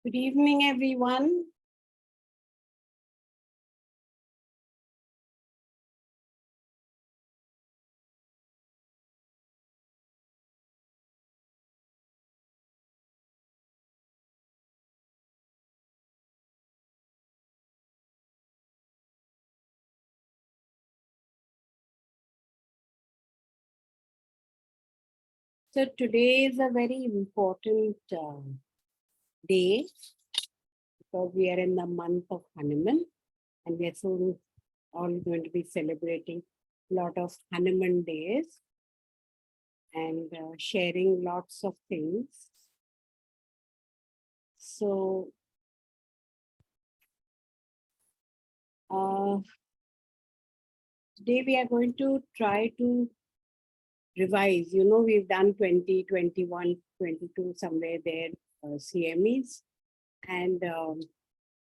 Good evening, everyone. So today is a very important day because we are in the month of Hanuman and we are soon all going to be celebrating a lot of Hanuman days and sharing lots of things. So today we are going to try to revise. You know, we've done 20, 21, 22, somewhere there, CMEs. And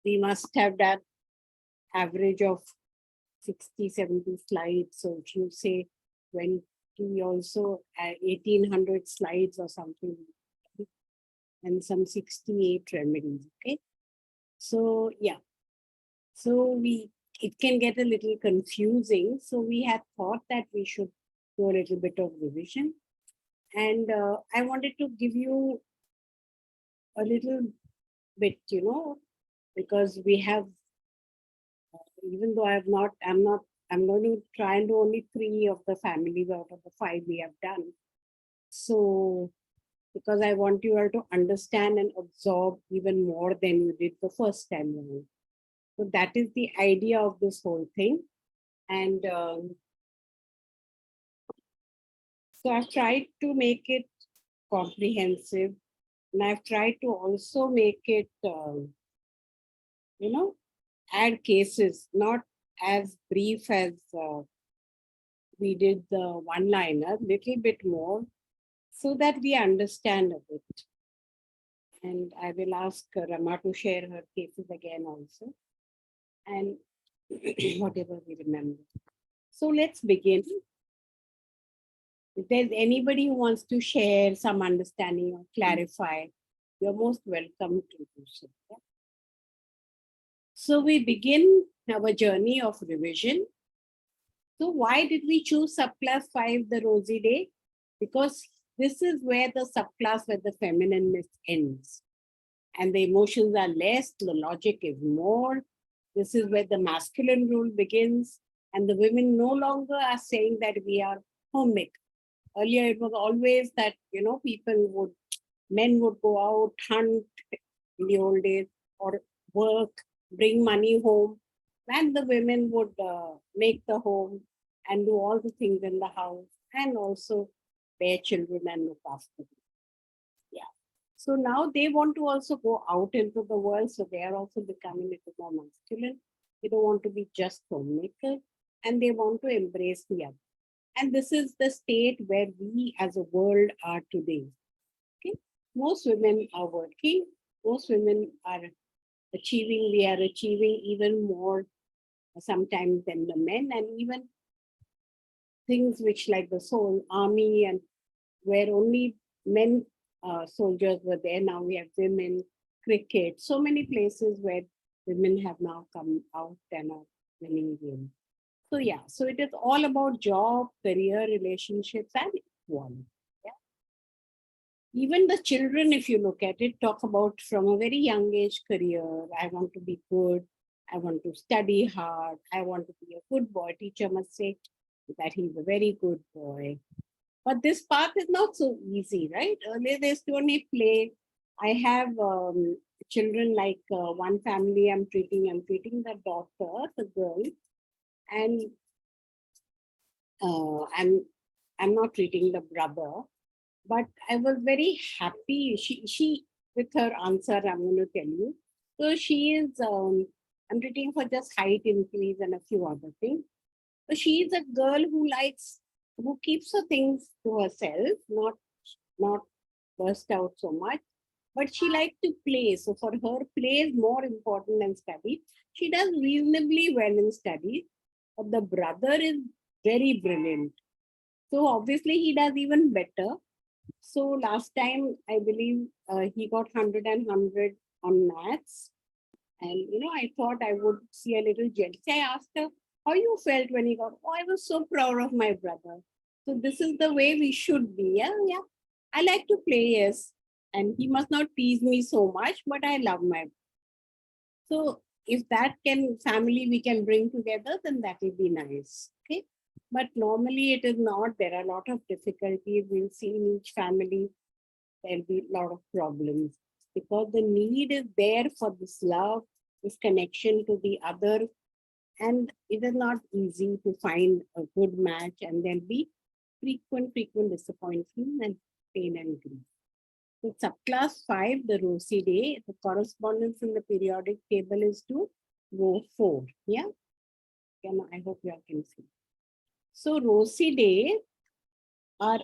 we must have that average of 60, 70 slides. So if you say 20 also, 1800 slides or something, and some 68 remedies, okay? So yeah, so it can get a little confusing. So we had thought that we should do a little bit of revision. And I wanted to give you a little bit, because we have, even though I'm going to try and do only 3 of the families out of the 5 we have done. So, because I want you all to understand and absorb even more than you did the first time around. So that is the idea of this whole thing. And so I've tried to make it comprehensive, and I've tried to also make it, add cases, not as brief as we did the one-liner, little bit more, so that we understand a bit. And I will ask Rama to share her cases again also, and whatever we remember. So let's begin. If there's anybody who wants to share some understanding or clarify, you're most welcome to do so. Yeah? So we begin our journey of revision. So why did we choose subclass 5, the Rosidea? Because this is where the subclass where the feminineness ends. And the emotions are less, the logic is more. This is where the masculine rule begins. And the women no longer are saying that we are homemaker. Earlier, it was always that, men would go out, hunt in the old days, or work, bring money home, and the women would make the home and do all the things in the house, and also bear children and look after them. Yeah. So now they want to also go out into the world, so they are also becoming a little more masculine. They don't want to be just homemaker, and they want to embrace the other. And this is the state where we as a world are today. Okay? Most women are working, most women are achieving, we are achieving even more sometimes than the men, and even things which like the soul army and where only men soldiers were there, now we have women, cricket, so many places where women have now come out and are winning games. So yeah, so it is all about job, career, relationships, and equality. Yeah. Even the children, if you look at it, talk about from a very young age career. I want to be good. I want to study hard. I want to be a good boy. Teacher must say that he's a very good boy. But this path is not so easy, right? Earlier they used to only play. I have children like one family I'm treating the daughter, the girl, and I'm not treating the brother. But I was very happy. She with her answer, I'm going to tell you. So she is, I'm treating for just height increase and a few other things. So she is a girl who keeps her things to herself, not burst out so much. But she likes to play. So for her, play is more important than study. She does reasonably well in studies, but the brother is very brilliant. So obviously he does even better. So last time, I believe he got 100 and 100 on maths. And, I thought I would see a little jealousy. I asked her, how you felt when he got, oh, I was so proud of my brother. So this is the way we should be. Yeah, yeah. I like to play, yes. And he must not tease me so much, but I love my. So if that family we can bring together, then that will be nice. Okay. But normally it is not. There are a lot of difficulties we'll see in each family. There'll be a lot of problems because the need is there for this love, this connection to the other. And it is not easy to find a good match, and there'll be frequent disappointment and pain and grief. So subclass 5, the Rosidea, the correspondence in the periodic table is to row 4. Yeah? I hope you all can see. So Rosidea are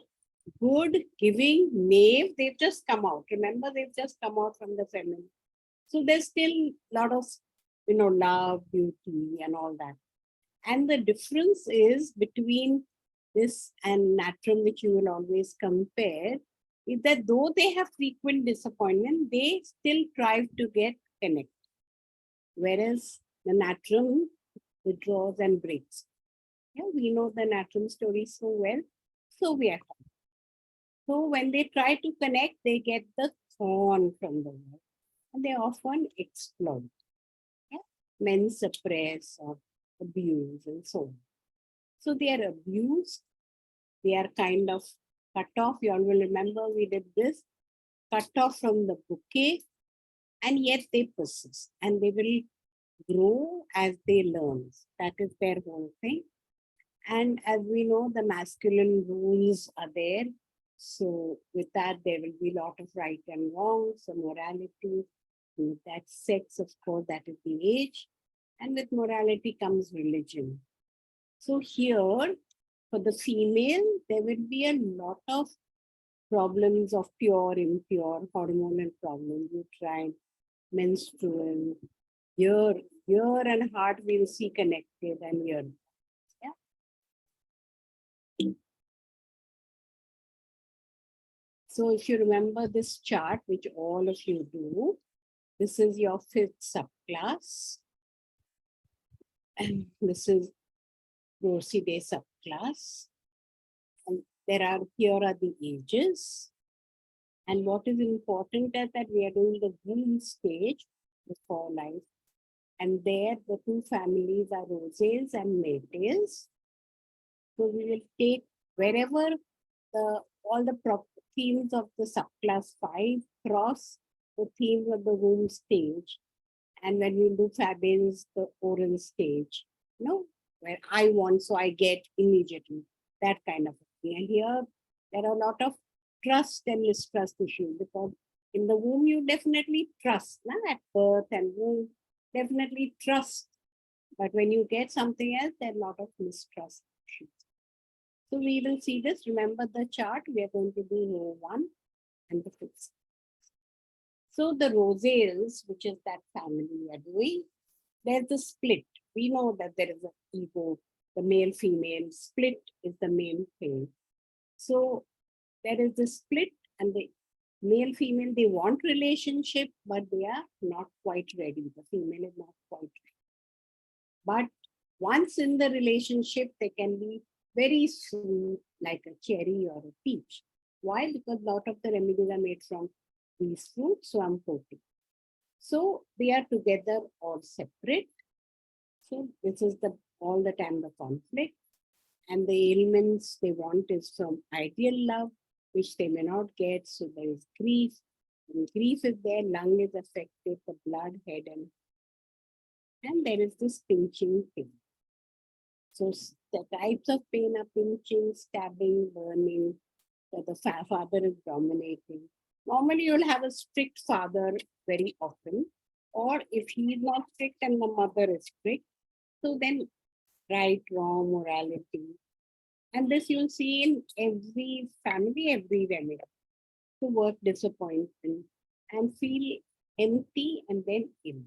good, giving, knave. They've just come out. Remember, they've just come out from the feminine. So there's still a lot of, love, beauty and all that. And the difference is between this and natrum, which you will always compare, is that though they have frequent disappointment, they still strive to get connected. Whereas the natrum withdraws and breaks. Yeah, we know the natrum story so well. So we are. So when they try to connect, they get the thorn from the word. And they often explode. Yeah? Men suppress or abuse and so on. So they are abused. They are kind of cut off. You all will remember we did this. Cut off from the bouquet. And yet they persist. And they will grow as they learn. That is their whole thing. And as we know, the masculine rules are there. So with that, there will be a lot of right and wrong, so morality. With that sex, of course, that is the age. And with morality comes religion. So here, for the female, there will be a lot of problems of pure, impure, hormonal problems, uterine, menstrual, ear and heart we'll see connected and ear. So if you remember this chart, which all of you do, this is your 5th subclass. And this is Rosidea subclass. And here are the ages. And what is important is that we are doing the green stage before life. And there the 2 families are Roseas and Métis. So we will take wherever all the themes of the subclass 5 cross the themes of the womb stage. And when we do Fabian's, the oral stage, where I want, so I get immediately, that kind of thing. And here, there are a lot of trust and mistrust issues because in the womb, you definitely trust, at birth and womb, definitely trust. But when you get something else, there are a lot of mistrust issues. So we will see this. Remember the chart. We are going to do row 1 and the 5th. So the Roseas, which is that family we are doing, there's a split. We know that there is an ego, the male-female split is the main thing. So there is a split and the male-female, they want relationship, but they are not quite ready. The female is not quite ready. But once in the relationship, they can be very sweet, like a cherry or a peach. Why? Because a lot of the remedies are made from these fruits, so I'm quoting. So they are together or separate. So this is all the time the conflict. And the ailments they want is from ideal love, which they may not get. So there is grief. When grief is there, lung is affected, the blood, head, and there is this pinching thing. So the types of pain are pinching, stabbing, burning. So the father is dominating. Normally, you'll have a strict father very often, or if he is not strict and the mother is strict, so then right, wrong, morality. And this you'll see in every family, every remedy. To work disappointment and feel empty and then ill.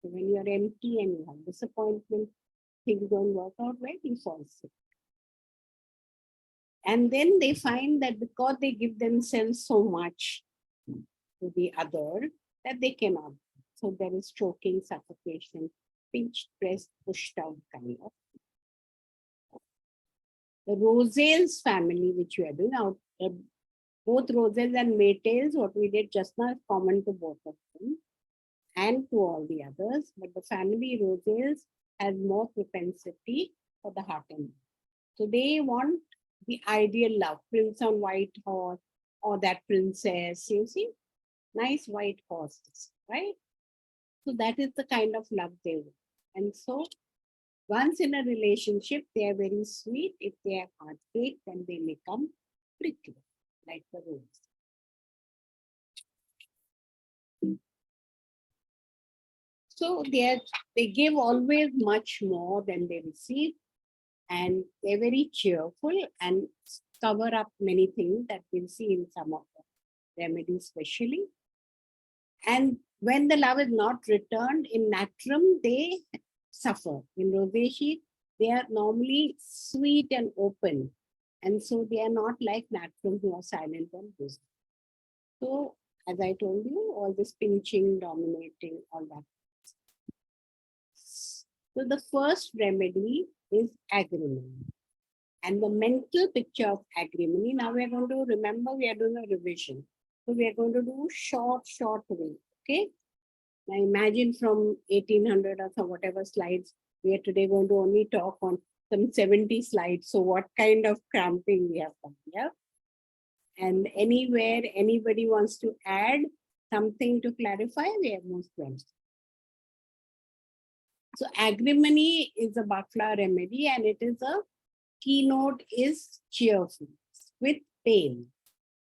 So when you're empty and you have disappointment, things don't work out well, you fall sick. And then they find that because they give themselves so much to the other, that they cannot. So there is choking, suffocation, pinched, pressed, pushed out kind of. The Rosales family, which we are doing now, both Rosales and Maytails, what we did just now is common to both of them and to all the others. But the family Rosales has more propensity for the heart and mind. So they want the ideal love, prince on white horse or that princess, you see, nice white horses, right? So that is the kind of love they want. And so once in a relationship, they are very sweet. If they have heartbreak, then they become prickly, like the rose. So they give always much more than they receive, and they're very cheerful and cover up many things that we'll see in some of the remedies, especially. And when the love is not returned in natrum, they suffer. In rosacea, they are normally sweet and open. And so they are not like natrum who are silent and busy. So, as I told you, all this pinching, dominating, all that. So the first remedy is agrimony. And the mental picture of agrimony, now we are going to remember, we are doing a revision. So we are going to do short way, okay? Now imagine from 1800 or some whatever slides, we are today going to only talk on some 70 slides. So what kind of cramping we have done, yeah? And anywhere anybody wants to add something to clarify, we are most welcome. So agrimony is a Bakla remedy, and it is a keynote is cheerfulness with pain.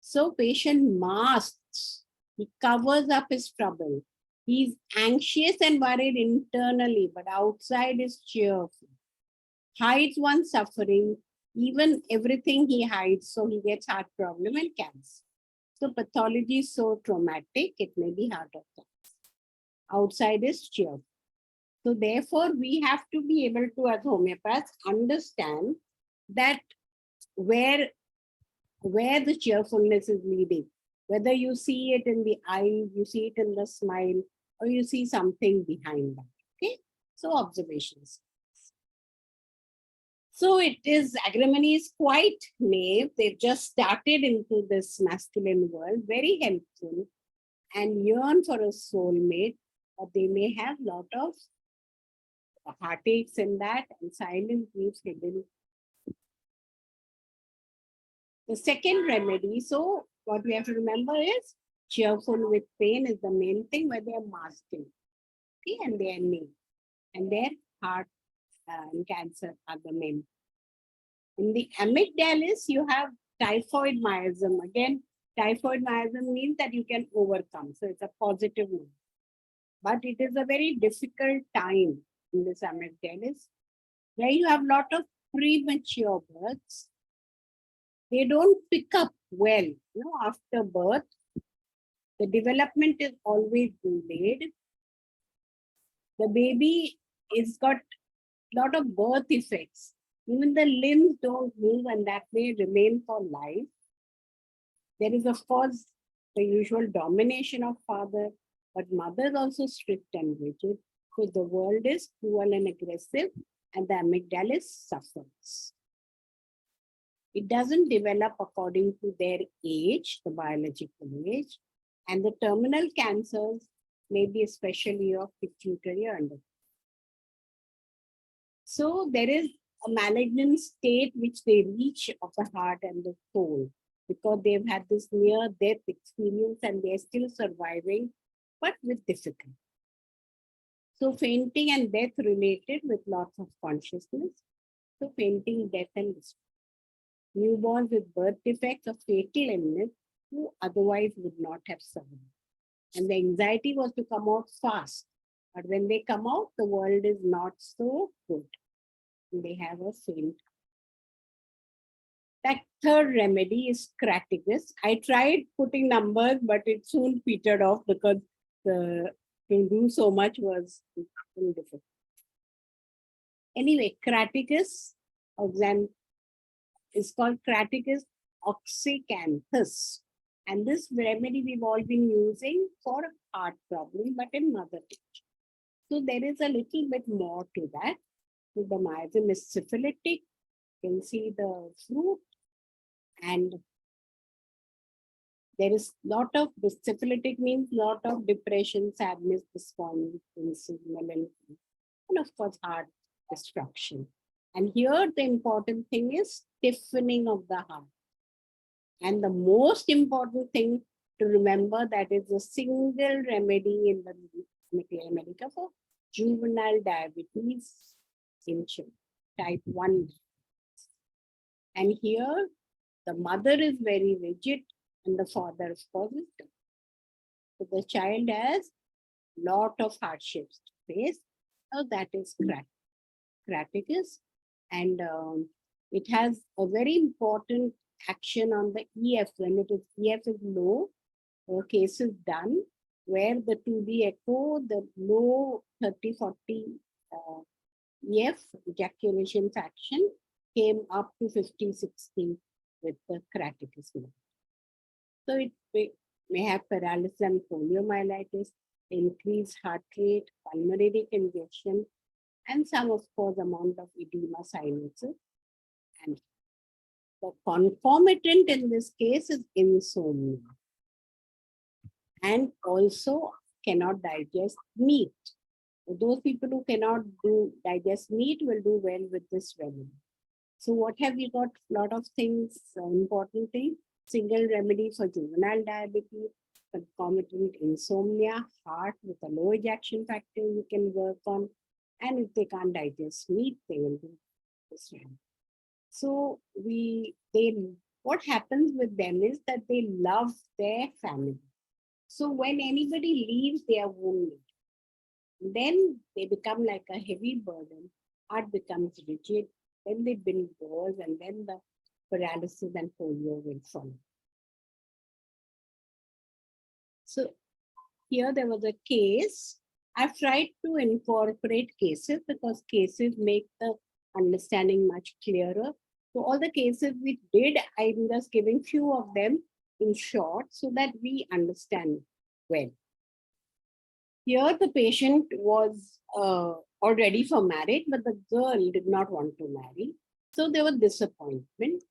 So patient masks, he covers up his trouble. He's anxious and worried internally, but outside is cheerful. Hides one's suffering, even everything he hides, so he gets heart problem and cancer. So pathology is so traumatic, it may be heart attack. Outside is cheerful. So therefore, we have to be able to, as homeopaths, understand that where the cheerfulness is leading. Whether you see it in the eyes, you see it in the smile, or you see something behind that. Okay? So observations. So it is, agrimony is quite naive. They've just started into this masculine world, very helpful, and yearn for a soulmate, but they may have a lot of heartaches in that, and silent griefs hidden. The second remedy, so what we have to remember is cheerful with pain is the main thing, where they are masking, okay, and they are named, and their heart and cancer are the main. In the amygdalis, you have typhoid miasm. Again, typhoid miasm means that you can overcome, so it's a positive one. But it is a very difficult time in this amygdalis, where you have a lot of premature births. They don't pick up well, after birth. The development is always delayed. The baby is got a lot of birth effects. Even the limbs don't move, and that may remain for life. There is, of course, the usual domination of father, but mother is also strict and rigid. So the world is cruel and aggressive, and the amygdalis suffers. It doesn't develop according to their age, the biological age, and the terminal cancers may be especially of pituitary or endocrine. So there is a malignant state which they reach of the heart and the soul, because they've had this near-death experience and they're still surviving, but with difficulty. So fainting and death related with lots of consciousness. So fainting, death, and destruction. Newborns with birth defects or fatal illness who otherwise would not have survived. And the anxiety was to come out fast. But when they come out, the world is not so good. And they have a faint. That third remedy is cratagus. I tried putting numbers, but it soon petered off because to do so much was difficult. Anyway, cratagus is called Cratagus oxycanthus. And this remedy we've all been using for heart problem, but in mother age. So there is a little bit more to that. So the myasm is syphilitic. You can see the fruit, and there is lot of syphilitic means lot of depression, sadness, despondency, melancholy, and of course heart destruction. And here the important thing is stiffening of the heart. And the most important thing to remember, that is a single remedy in the America for juvenile diabetes in children, type 1. And here the mother is very rigid and the father, of course, is tough. So the child has lot of hardships to face. So that is craticus. And it has a very important action on the EF. When it is EF is low, case is done where the 2D echo, the low 30-40 EF ejaculation fraction came up to 50-60 with the craticus. So it may have paralysis and poliomyelitis, increased heart rate, pulmonary congestion, and some, of course, amount of edema, sinuses. And the concomitant in this case is insomnia. And also cannot digest meat. Those people who cannot digest meat will do well with this remedy. So what have we got? Lot of things, important things. Single remedy for juvenile diabetes, concomitant insomnia, heart with a low ejection factor you can work on. And if they can't digest meat, they will do this remedy. So what happens with them is that they love their family. So when anybody leaves, they are wounded. Then they become like a heavy burden. Heart becomes rigid. Then they build walls, and then the paralysis and polio will follow. So here there was a case. I've tried to incorporate cases because cases make the understanding much clearer. So all the cases we did, I'm just giving few of them in short so that we understand well. Here the patient was all ready for marriage, but the girl did not want to marry. So there was disappointment,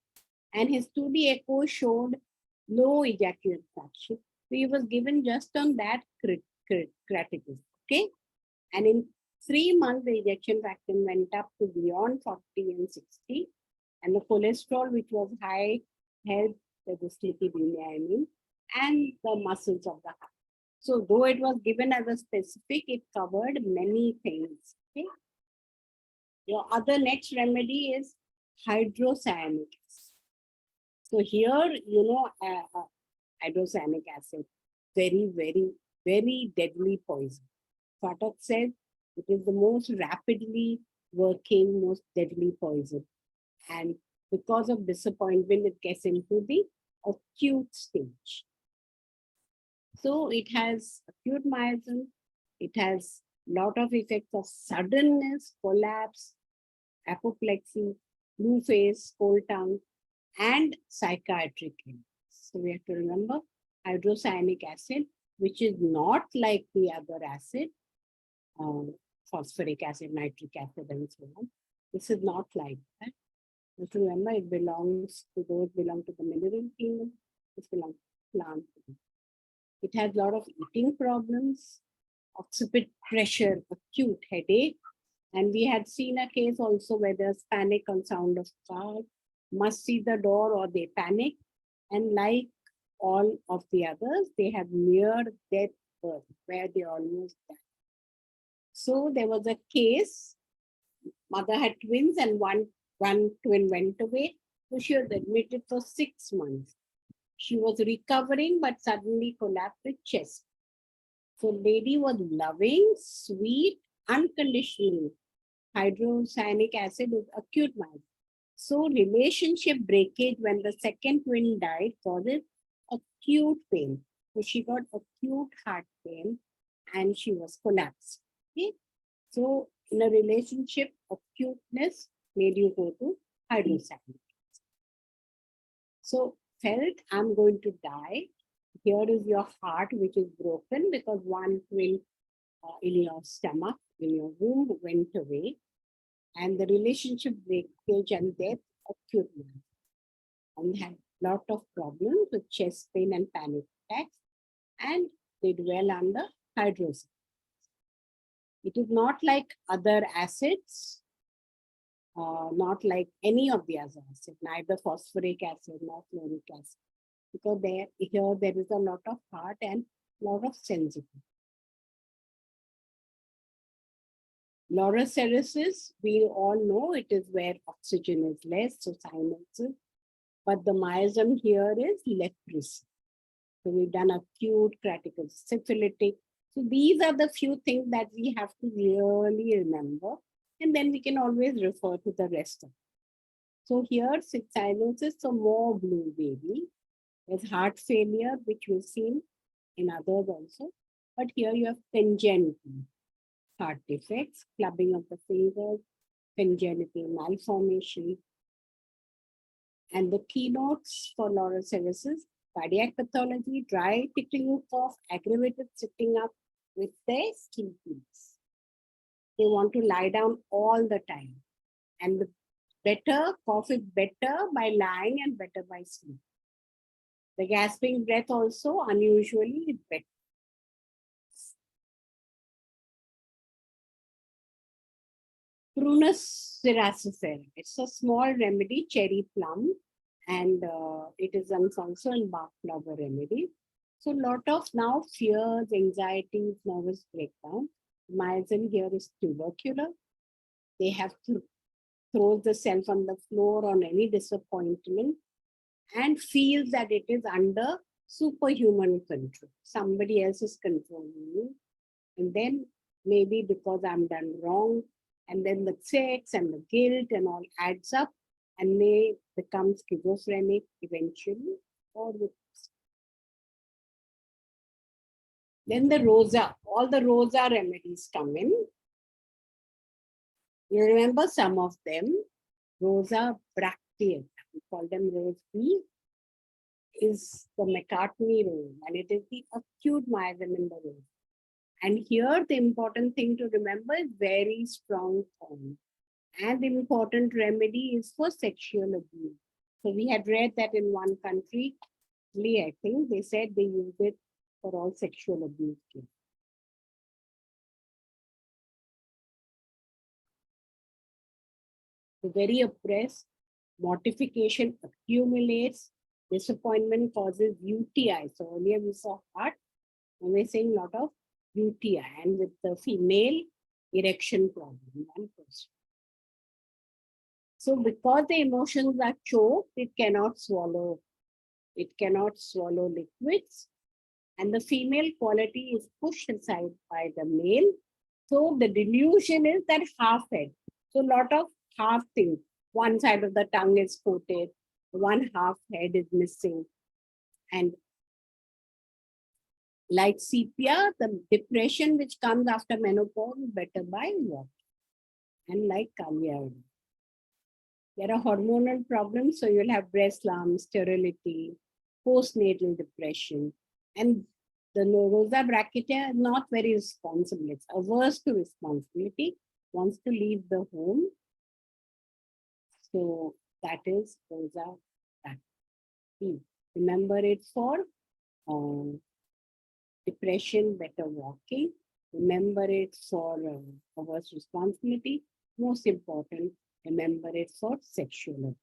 and his 2D echo showed low ejaculate fraction. So he was given just on that craticus, okay? And in 3 months, the ejection fraction went up to beyond 40 and 60. And the cholesterol, which was high, helped the dyslipidemia, and the muscles of the heart. So though it was given as a specific, it covered many things. Okay? Your other next remedy is hydrocyanic acid. So here, hydrocyanic acid, very, very, very deadly poison. Phatak said it is the most rapidly working, most deadly poison. And because of disappointment, it gets into the acute stage. So it has acute myasm, it has lot of effects of suddenness, collapse, apoplexy, blue face, cold tongue, and psychiatric illness. So we have to remember hydrocyanic acid, which is not like the other acid, phosphoric acid, nitric acid, and so on. This is not like that. Just remember, it belongs to those belong to the mineral kingdom. This belongs to plant kingdom. It has a lot of eating problems, occipit pressure, acute headache. And we had seen a case also where there's panic on sound of car, must see the door or they panic. And like all of the others, they have near death birth where they almost died. So there was a case, mother had twins and one twin went away. So she was admitted for 6 months. She was recovering, but suddenly collapsed with chest. So lady was loving, sweet, unconditional. Hydrocyanic acid is acute myasm. So relationship breakage when the second twin died causes acute pain. So she got acute heart pain and she was collapsed. Okay? So in a relationship, acuteness made you go to hydrocyanic. So felt I'm going to die. here is your heart, which is broken because one twin in your stomach, in your womb, went away, and the relationship breakage and death acute now, and had lot of problems with chest pain and panic attacks, and they dwell under hydrosis. It is not like other acids, not like any of the other acids, neither phosphoric acid nor fluoric acid, because here there is a lot of heart and lot of sensitivity. Loroceresis, we all know it is where oxygen is less, so sinuses, but the miasm here is leprosy. So we've done acute, critical, syphilitic. So these are the few things that we have to really remember, and then we can always refer to the rest of it. So here, cyanosis, so more blue baby. There's heart failure, which we've seen in others also. But here you have congenital heart defects, clubbing of the fingers, congenital malformation. And the keynotes for loroceresis: cardiac pathology, dry tickling cough, aggravated sitting up with their sleepiness. They want to lie down all the time. And the better, cough is better by lying and better by sleep. The gasping breath also unusually is better. Prunus cerasifera. It's a small remedy, cherry plum, and it is also in bark flower remedy. So a lot of now fears, anxieties, nervous breakdown. Miasm here is tubercular. They have to throw the self on the floor on any disappointment and feels that it is under superhuman control. Somebody else is controlling me. And then maybe because I'm done wrong, and then the sex and the guilt and all adds up and may become schizophrenic eventually, or with. Then the rosa, all the rosa remedies come in. You remember some of them. Rosa bracteata, we call them rose bee, is the McCartney rose, and it is the acute miasm in the rose. And here the important thing to remember is very strong form. And the important remedy is for sexual abuse. So we had read that in one country, I think they said they use it for all sexual abuse cases. So very oppressed, mortification accumulates, disappointment causes UTI. So earlier we saw heart, and we're saying a lot of UTI, and with the female, erection problem. So because the emotions are choked, it cannot swallow. It cannot swallow liquids, and the female quality is pushed aside by the male. So the delusion is that half head. So a lot of half things. One side of the tongue is coated, one half head is missing. And like sepia, the depression which comes after menopause is better by water. And like Kalyani. There are hormonal problems, so you'll have breast lumps, sterility, postnatal depression. And the rosa bracteata is not very responsible. It's averse to responsibility, wants to leave the home. So that is rosa bracteata. Remember it for depression, better walking. Remember it for averse responsibility. Most important, remember it for sexual abuse.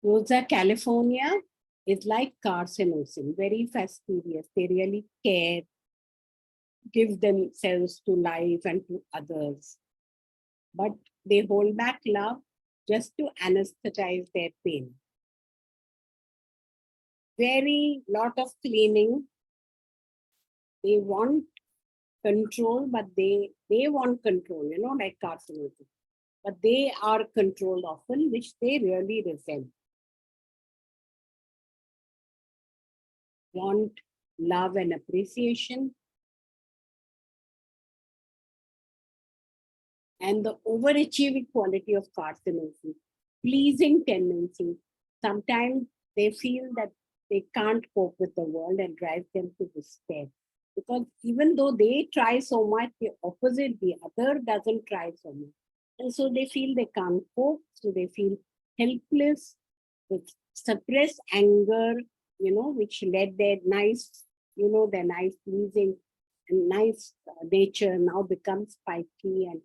Rosa California is like carcinosin, very fastidious. They really care, give themselves to life and to others. But they hold back love just to anesthetize their pain. Very lot of cleaning. They want control, but they want control, like carcinosin. But they are controlled often, which they really resent. Want love and appreciation. And the overachieving quality of carcinosin, pleasing tendency. Sometimes they feel that they can't cope with the world and drives them to despair. Because even though they try so much, the opposite, the other doesn't try so much. And so they feel they can't cope, so they feel helpless, with suppressed anger, which led their nice, their nice pleasing and nice nature now becomes spiky and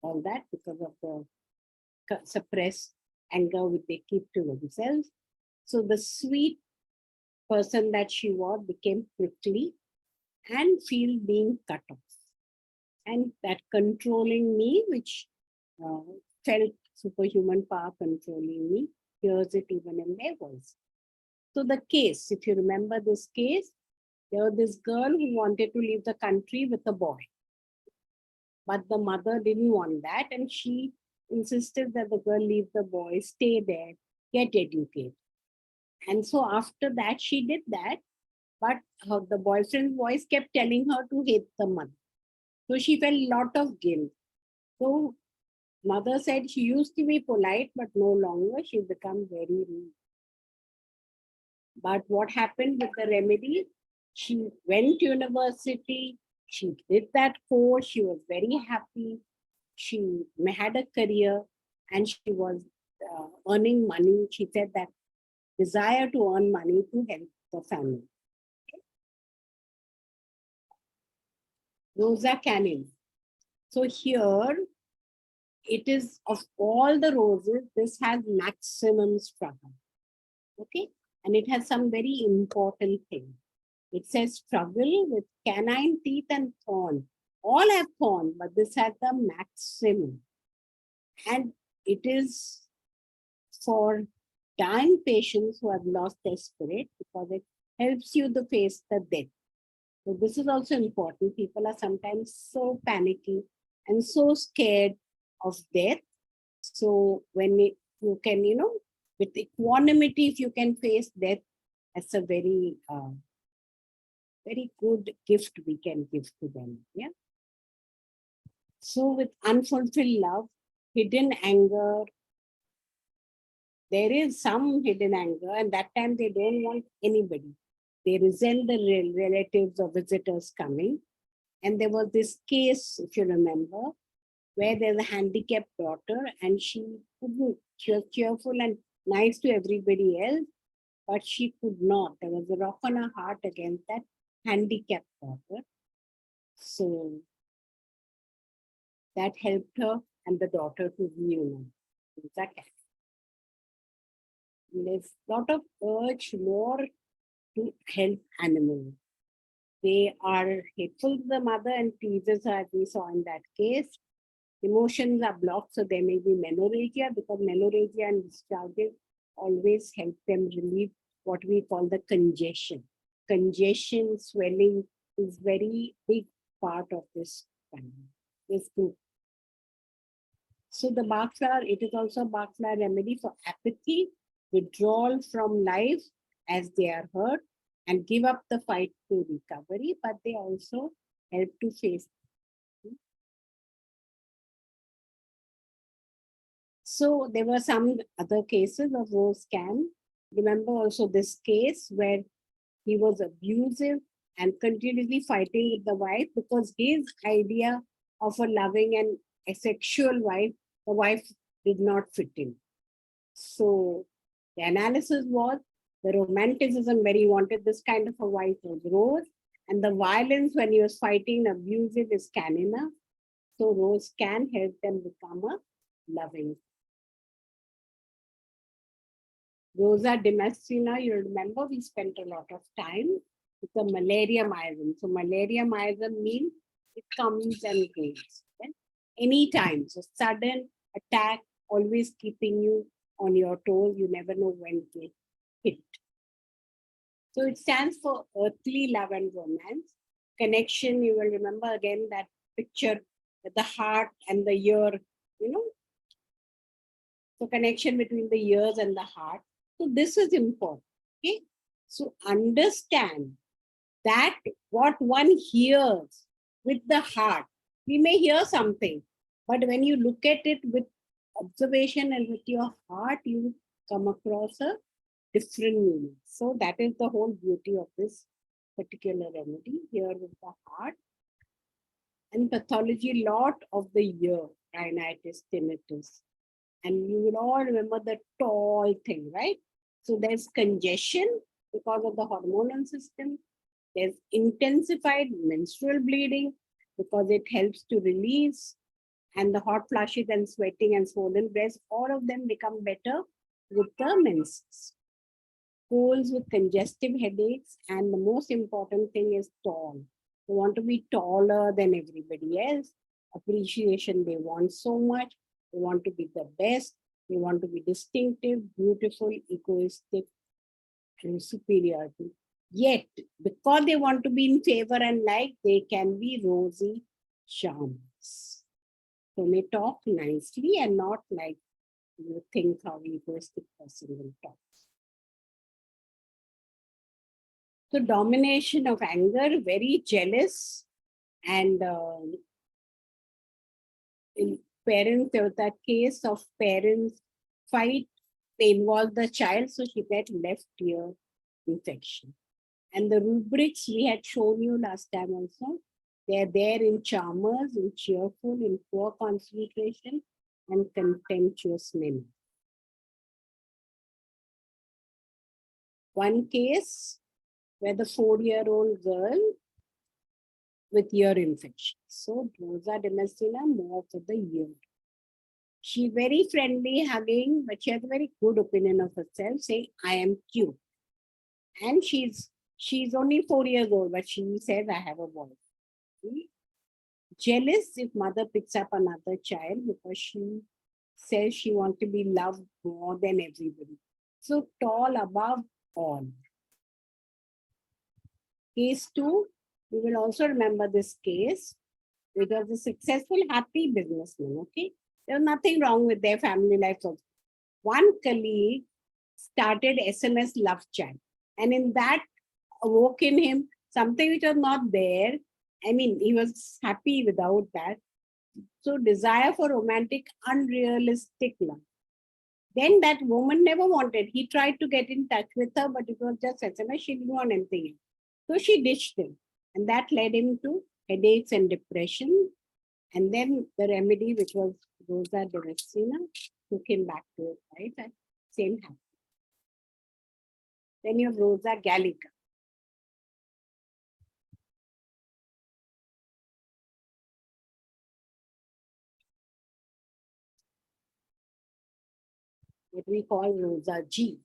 all that because of the suppressed anger which they keep to themselves. So the sweet person that she was became prickly and feel being cut off. And that controlling me, which uh, felt superhuman power controlling me, hears it even in their voice. So the case, if you remember this case, there was this girl who wanted to leave the country with a boy. But the mother didn't want that, and she insisted that the girl leave the boy, stay there, get educated. And so after that, she did that, but the boyfriend's voice kept telling her to hate the mother. So she felt a lot of guilt. So mother said she used to be polite, but no longer. She become very rude. But what happened with the remedy? She went to university. She did that course. She was very happy. She had a career and she was earning money. She said that desire to earn money to help the family. Rosa Canning. So here, it is of all the roses, this has maximum struggle. Okay, and it has some very important thing. It says struggle with canine teeth and thorn. All have thorn, but this has the maximum. And it is for dying patients who have lost their spirit because it helps you to face the death. So this is also important. People are sometimes so panicky and so scared of death. So when you can, with equanimity, if you can face death, that's a very, very good gift we can give to them. Yeah. So with unfulfilled love, hidden anger, there is some hidden anger, and that time they don't want anybody. They resent the relatives or visitors coming. And there was this case, if you remember, where there's a handicapped daughter and she couldn't. She was cheerful and nice to everybody else, but she could not. There was a rock on her heart against that handicapped daughter. So that helped her and the daughter to reunite. There's a lot of urge more to help animals. They are hateful to the mother and teases her, as we saw in that case. Emotions are blocked, so there may be menorrhagia, because menorrhagia and discharges always help them relieve what we call the congestion. Congestion, swelling is very big part of this group. So the bark flower, it is also a bark flower remedy for apathy, withdrawal from life as they are hurt, and give up the fight to recovery, but they also help to face. So there were some other cases of rose can. Remember also this case where he was abusive and continuously fighting with the wife because his idea of a loving and a sexual wife, the wife did not fit in. So the analysis was the romanticism where he wanted this kind of a wife was Rose, and the violence when he was fighting abusive is Canina. So Rose can help them become a loving. Rosa Damascena, you remember we spent a lot of time with the malaria myasm. So malaria myasm means it comes and goes. Okay? Anytime. So sudden attack, always keeping you on your toes. You never know when to hit. So it stands for earthly love and romance. Connection, you will remember again that picture with the heart and the ear, So connection between the ears and the heart. So this is important. Okay. So understand that what one hears with the heart, we may hear something, but when you look at it with observation and with your heart, you come across a different meanings. So that is the whole beauty of this particular remedy here with the heart. And pathology, lot of the ear, rhinitis, tinnitus. And you will all remember the tall thing, right? So there's congestion because of the hormonal system. There's intensified menstrual bleeding because it helps to release, and the hot flushes and sweating and swollen breasts, all of them become better with the menses. Colds with congestive headaches, and the most important thing is tall. They want to be taller than everybody else. Appreciation, they want so much. They want to be the best. They want to be distinctive, beautiful, egoistic, and superiority. Yet, because they want to be in favor and like, they can be rosy charmers. So they talk nicely and not like you think how egoistic person will talk. So domination of anger, very jealous, and in parents, there was that case of parents fight, they involved the child, so she got left ear infection. And the rubrics we had shown you last time also, they're there in charmers, in cheerful, in poor concentration, and contemptuous men. One case where the 4-year-old girl with ear infection. So Rosa Damascena, more for the ear. She's very friendly, hugging, but she has a very good opinion of herself, saying, I am cute. And she's only 4 years old, but she says, I have a voice. Jealous if mother picks up another child because she says she wants to be loved more than everybody. So tall above all. Case 2, we will also remember this case. It was a successful, happy businessman, okay? There was nothing wrong with their family life. One colleague started SMS love chat, and in that awoke in him something which was not there. I mean, he was happy without that. So desire for romantic, unrealistic love. Then that woman never wanted. He tried to get in touch with her, but it was just SMS. She didn't want anything. So she ditched him. And that led him to headaches and depression. And then the remedy, which was Rosa Damascena, took him back to it, right? And same happened. Then you have Rosa Gallica. What we call Rosa G.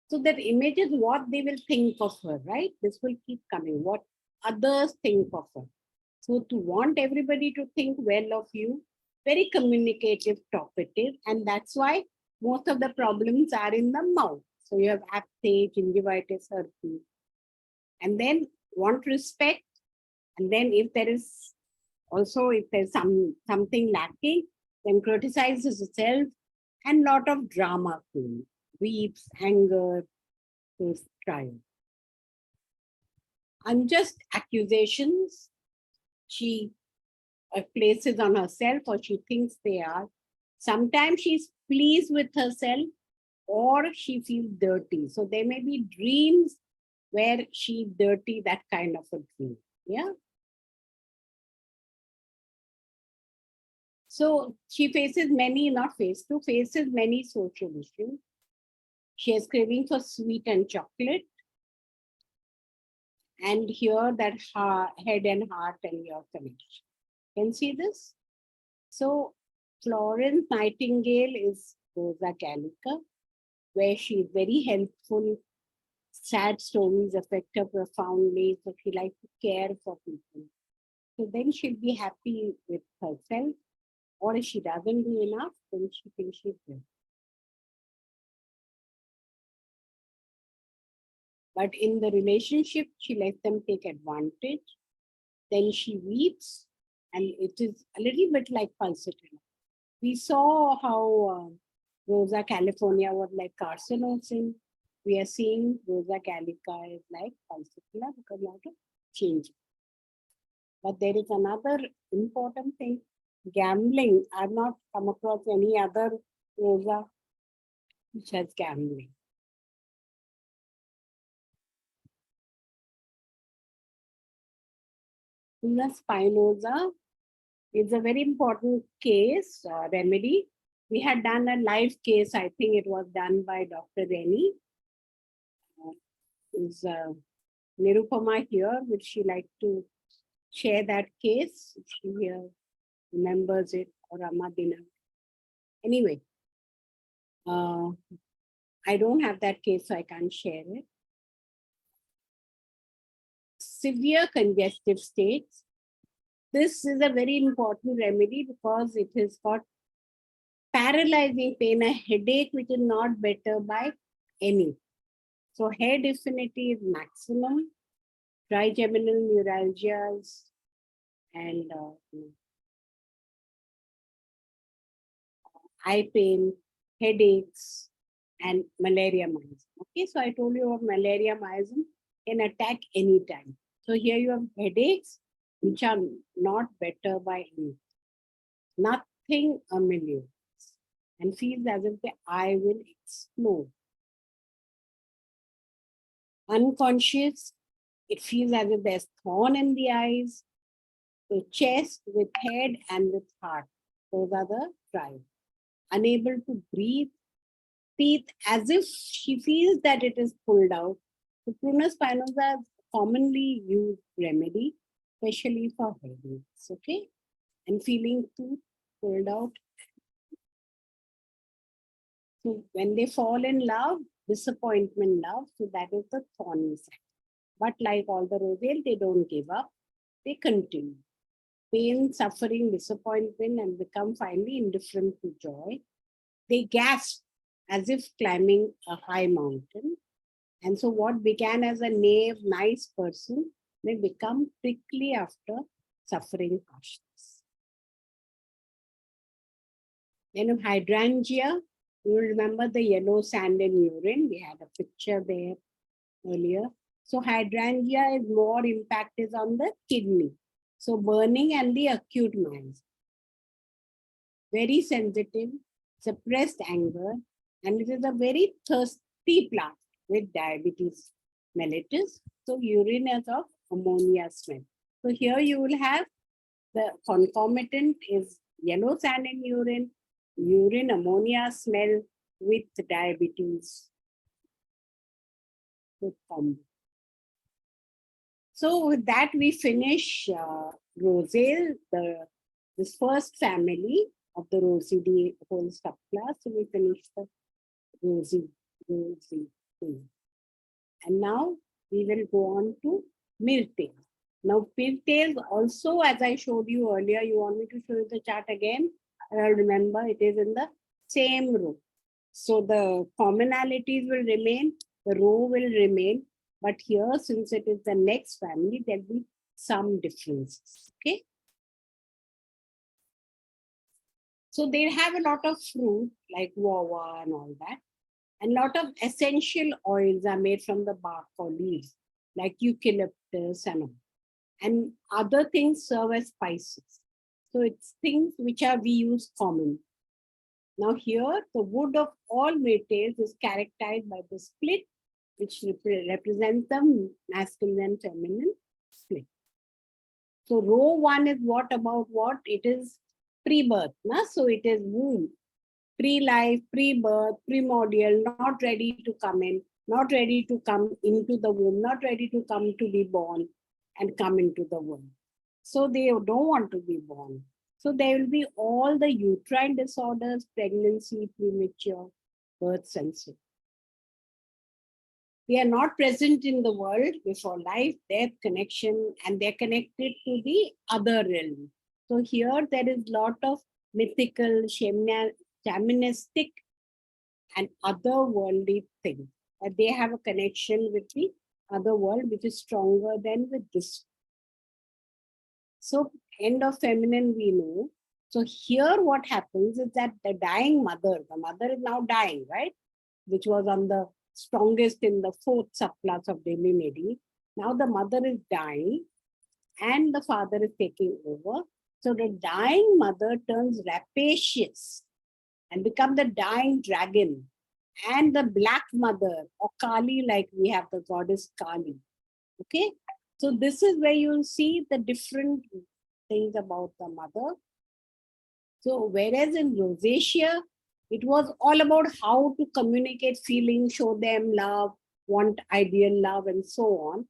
So that image is what they will think of her, right? This will keep coming, what others think of her. So to want everybody to think well of you, very communicative, talkative, and that's why most of the problems are in the mouth. So you have aphthous, gingivitis, herpes. And then want respect. And then if there is also, if there's something lacking, then criticizes itself, and lot of drama queen, weeps, anger, is trial. Unjust accusations she places on herself, or she thinks they are. Sometimes she's pleased with herself, or she feels dirty. So there may be dreams where she's dirty, that kind of a dream. Yeah. So she faces many, not face to, faces many social issues. She has craving for sweet and chocolate. And here that head and heart and your connection. Can see this? So Florence Nightingale is Rosa Gallica, where she is very helpful. Sad stories affect her profoundly, so she likes to care for people. So then she'll be happy with herself, or if she doesn't do enough, then she thinks she's good. But in the relationship, she lets them take advantage. Then she weeps, and it is a little bit like Parthsarathy. We saw how Rosa California was like carcinosin. We are seeing Rosa Gallica is like Parthsarathy because of the change. But there is another important thing. Gambling. I've not come across any other Rosa which has gambling. Prunus spinosa is a very important case, remedy. We had done a live case, I think it was done by Dr. Reni. Is Nirupama here? Would she like to share that case? If she here remembers it, or Amadina. Anyway, I don't have that case, so I can't share it. Severe congestive states. This is a very important remedy because it has got paralyzing pain, a headache which is not better by any. So head affinity is maximum, trigeminal neuralgias, and eye pain, headaches, and malaria myasm. Okay, so I told you about malaria myasm can attack anytime. So here you have headaches which are not better by any. Nothing ameliorates and feels as if the eye will explode. Unconscious, it feels as if there's thorn in the eyes. So chest with head and with heart. Those are the trials. Unable to breathe, teeth as if she feels that it is pulled out. The prunus spinosa is commonly used remedy, especially for headaches, okay? And feeling tooth pulled out. So when they fall in love, disappointment love, so that is the thorny side. But like all the Rosidea, they don't give up, they continue. Pain, suffering, disappointment, and become finally indifferent to joy. They gasp as if climbing a high mountain. And so what began as a knave, nice person may become prickly after suffering harshness. Then hydrangea, you will remember the yellow sand in urine. We had a picture there earlier. So hydrangea is more impact is on the kidney. So burning and the acute miasm. Very sensitive, suppressed anger, and it is a very thirsty plant with diabetes mellitus. So urine is of ammonia smell. So here you will have the concomitant is yellow sand in urine, urine ammonia smell with diabetes. So with that we finish Rosale, this first family of the Rosidea whole subclass. So we finish the Rosie. And now we will go on to Mirtails. Now Mirtails also, as I showed you earlier, you want me to show you the chart again? Remember, it is in the same row. So the commonalities will remain, the row will remain, but here, since it is the next family, there will be some differences, okay? So they have a lot of fruit, like guava and all that. And a lot of essential oils are made from the bark or leaves, like eucalyptus and all. And other things serve as spices. So it's things which are we use common. Now here, the wood of all Mirtails is characterized by the split, which represents the masculine and feminine split. So row 1 is what about what? It is pre-birth. So it is womb, pre-life, pre-birth, primordial, not ready to come in, not ready to come into the womb, not ready to come to be born and come into the world. So they don't want to be born. So there will be all the uterine disorders, pregnancy, premature, birth, and so. They are not present in the world before life, death, connection, and they're connected to the other realm. So here there is a lot of mythical, shamanistic, and otherworldly things. That they have a connection with the other world, which is stronger than with this. So end of feminine we know. So here what happens is that the dying mother, the mother is now dying, right? Which was on the strongest in the fourth subclass of Delhi Nedi. Now the mother is dying and the father is taking over. So the dying mother turns rapacious and becomes the dying dragon and the black mother or Kali, like we have the goddess Kali. Okay, so this is where you'll see the different things about the mother. So whereas in rosacea, it was all about how to communicate feelings, show them love, want ideal love, and so on.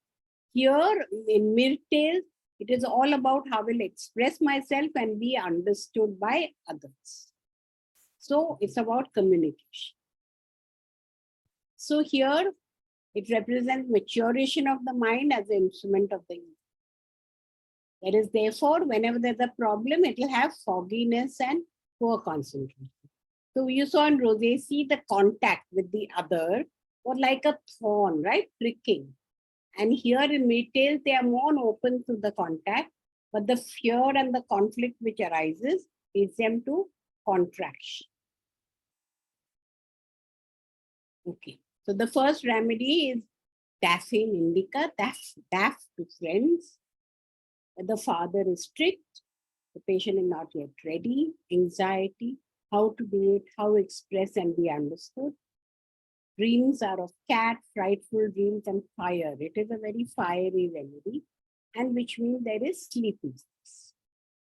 Here in myrtle, it is all about how I will express myself and be understood by others. So it's about communication. So here it represents maturation of the mind as an instrument of the ego. That is, therefore, whenever there's a problem, it will have fogginess and poor concentration. So you saw in rosacea, the contact with the other was like a thorn, right? Pricking. And here in myrtle, they are more open to the contact, but the fear and the conflict which arises leads them to contraction. Okay. So the first remedy is daphne indica, daph to friends. The father is strict, the patient is not yet ready, anxiety, how to do it, how express and be understood. Dreams are of cat, frightful dreams, and fire. It is a very fiery remedy, and which means there is sleepiness.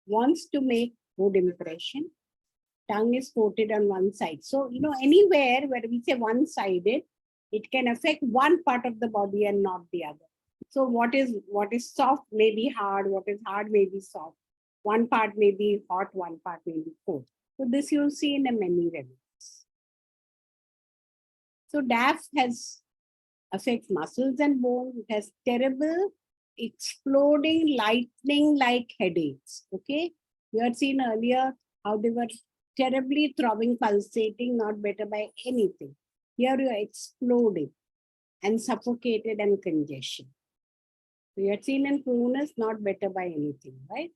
Wants to make good impression. Tongue is coated on one side. So, anywhere where we say one-sided, it can affect one part of the body and not the other. So what is soft may be hard, what is hard may be soft. One part may be hot, one part may be cold. So this you'll see in a many remedies. So DAF affects muscles and bones. It has terrible exploding lightning-like headaches. Okay, you had seen earlier how they were terribly throbbing, pulsating, not better by anything. Here you are exploding and suffocated and congestion. So you had seen in coolness, not better by anything, right?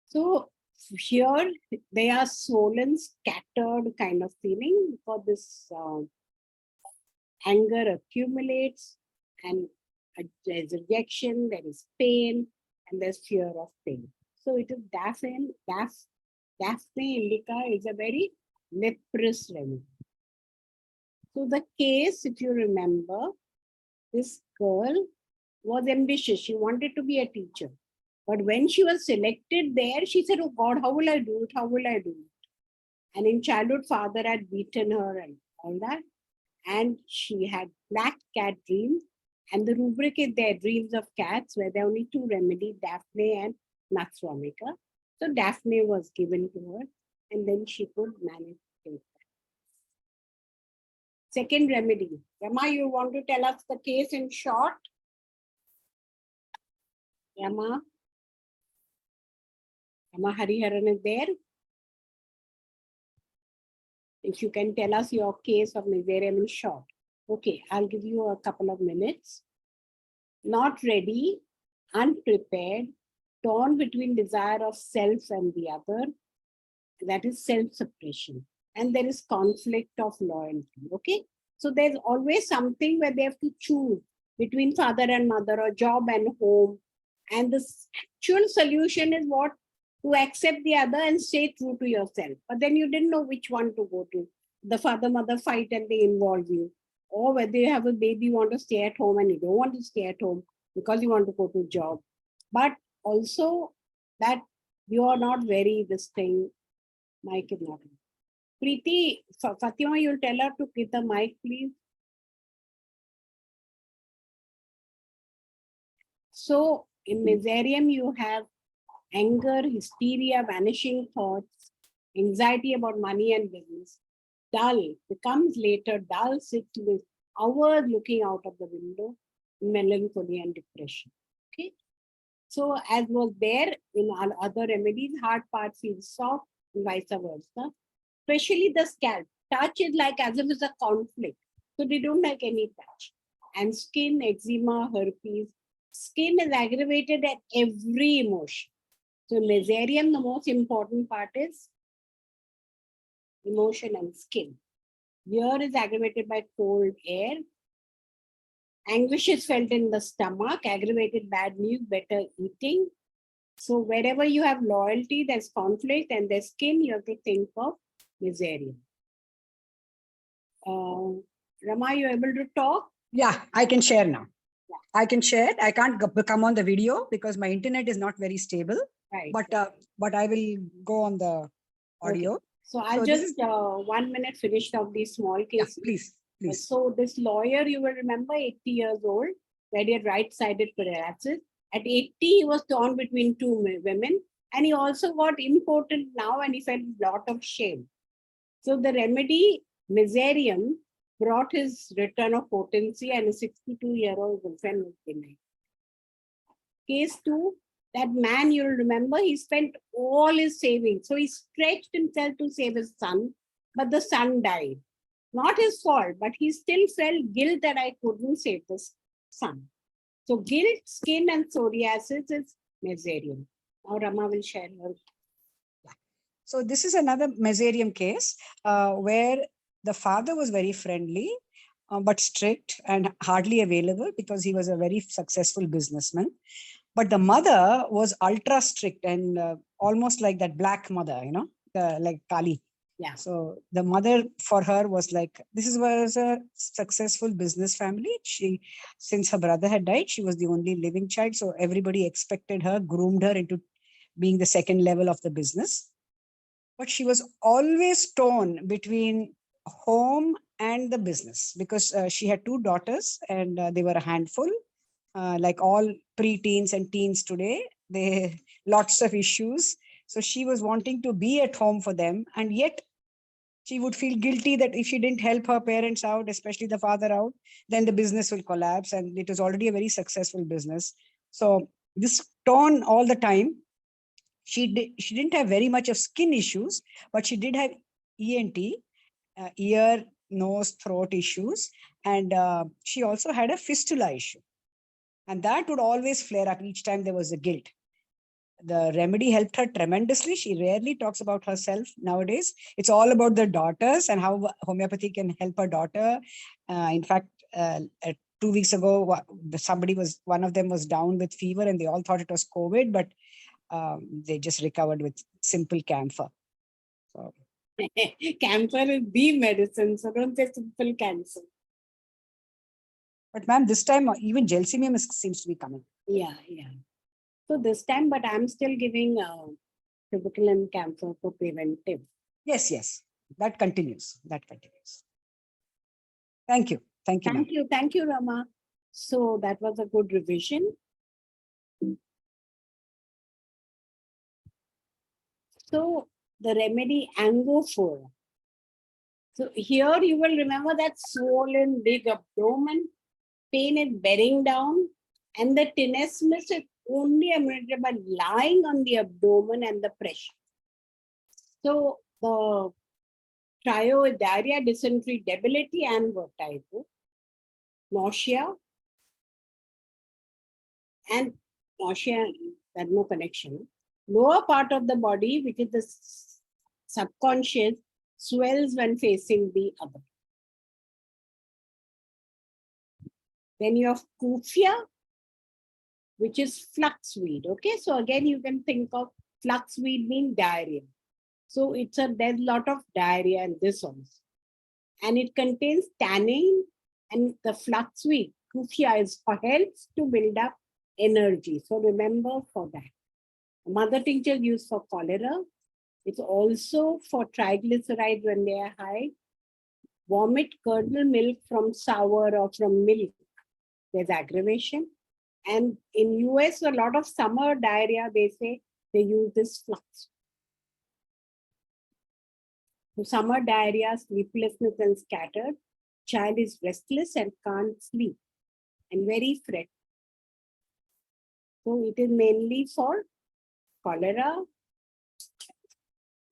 So here they are swollen, scattered kind of feeling because this anger accumulates and there's rejection, there is pain, and there's fear of pain. So it is Daphne indica is a very leprous remedy. So the case, if you remember, this girl was ambitious. She wanted to be a teacher. But when she was selected there, she said, oh God, how will I do it? How will I do it? And in childhood, father had beaten her and all that. And she had black cat dreams. And the rubric is there, dreams of cats, where there are only two remedies, Daphne and Natswamika. So Daphne was given to her, and then she could manage it. Second remedy. Rama, you want to tell us the case in short? Rama Hariharan is there. If you can tell us your case of Miserium in short. Okay, I'll give you a couple of minutes. Not ready, unprepared, torn between desire of self and the other. That is self-suppression. And there is conflict of loyalty. Okay, so there's always something where they have to choose between father and mother or job and home. And the actual solution is what? To accept the other and stay true to yourself. But then you didn't know which one to go to. The father-mother fight and they involve you. Or whether you have a baby, you want to stay at home and you don't want to stay at home because you want to go to job. But also that you are not very this thing. Mic is not. Preeti, Fatima, you'll tell her to get the mic, please. So in Miserium, you have anger, hysteria, vanishing thoughts, anxiety about money and business. Dull becomes later dull, sits with hours looking out of the window, melancholy and depression. Okay. So as was there in all other remedies, hard part feels soft and vice versa. Especially the scalp. Touch is like as if it's a conflict. So they don't like any touch. And skin, eczema, herpes. Skin is aggravated at every emotion. So Miserium, the most important part is emotion and skin. Ear is aggravated by cold air. Anguish is felt in the stomach, aggravated bad news, better eating. So wherever you have loyalty, there's conflict, and there's skin, you have to think of Miserium. Rama, you able to talk? Yeah, I can share now. Yeah. I can share. I can't come on the video because my internet is not very stable. Right. But I will go on the audio. Okay. So I'll just 1 minute finish off these small cases. Yeah, please. So this lawyer, you will remember, 80 years old, where he had right-sided paralysis. At 80, he was torn between two women, and he also got impotent now, and he felt a lot of shame. So the remedy, Miserium, brought his return of potency, and a 62-year-old girlfriend was denied. Case 2, that man, you'll remember, he spent all his savings. So he stretched himself to save his son, but the son died. Not his fault, but he still felt guilt that I couldn't save this son. So guilt, skin, and psoriasis is Miserium. Now Rama will share her. So this is another Miserium case where the father was very friendly, but strict and hardly available because he was a very successful businessman. But the mother was ultra strict and almost like that black mother, like Kali. Yeah. So the mother for her was like, was a successful business family. Since her brother had died, she was the only living child. So everybody expected her, groomed her into being the second level of the business. But she was always torn between home and the business because she had two daughters and they were a handful. Like all pre-teens and teens today, they lots of issues. So she was wanting to be at home for them, and yet she would feel guilty that if she didn't help her parents out, especially the father out, then the business will collapse. And it was already a very successful business. So this torn all the time. She didn't have very much of skin issues, but she did have ENT, ear, nose, throat issues. And she also had a fistula issue. And that would always flare up each time there was a guilt. The remedy helped her tremendously. She rarely talks about herself nowadays. It's all about the daughters and how homeopathy can help her daughter. In fact, 2 weeks ago, one of them was down with fever and they all thought it was COVID, but they just recovered with simple camphor. So. Camphor is the medicine, so don't say simple cancer. But ma'am, this time even gelsemium seems to be coming. Yeah. So this time, but I'm still giving typical and camphor for preventive. Yes. That continues. Thank you. Thank you, Rama. So that was a good revision. So the remedy Angophora. So here you will remember that swollen big abdomen, pain is bearing down, and the tenesmus is only ameliorated by lying on the abdomen and the pressure. So the trio is diarrhea, dysentery, debility, and vertigo, nausea, and nausea, there's no connection. Lower part of the body, which is the subconscious, swells when facing the other. Then you have kufia, which is flaxweed. Okay, so again you can think of flaxweed mean diarrhea. So there's a lot of diarrhea in this also. And it contains tannin, and the flaxweed, kufia, helps to build up energy. So remember for that. Mother tincture used for cholera. It's also for triglycerides when they are high. Vomit, curdle milk from sour or from milk. There's aggravation. And in US, a lot of summer diarrhea, they say they use this flux. So summer diarrhea, sleeplessness and scattered. Child is restless and can't sleep and very fret. So it is mainly for cholera.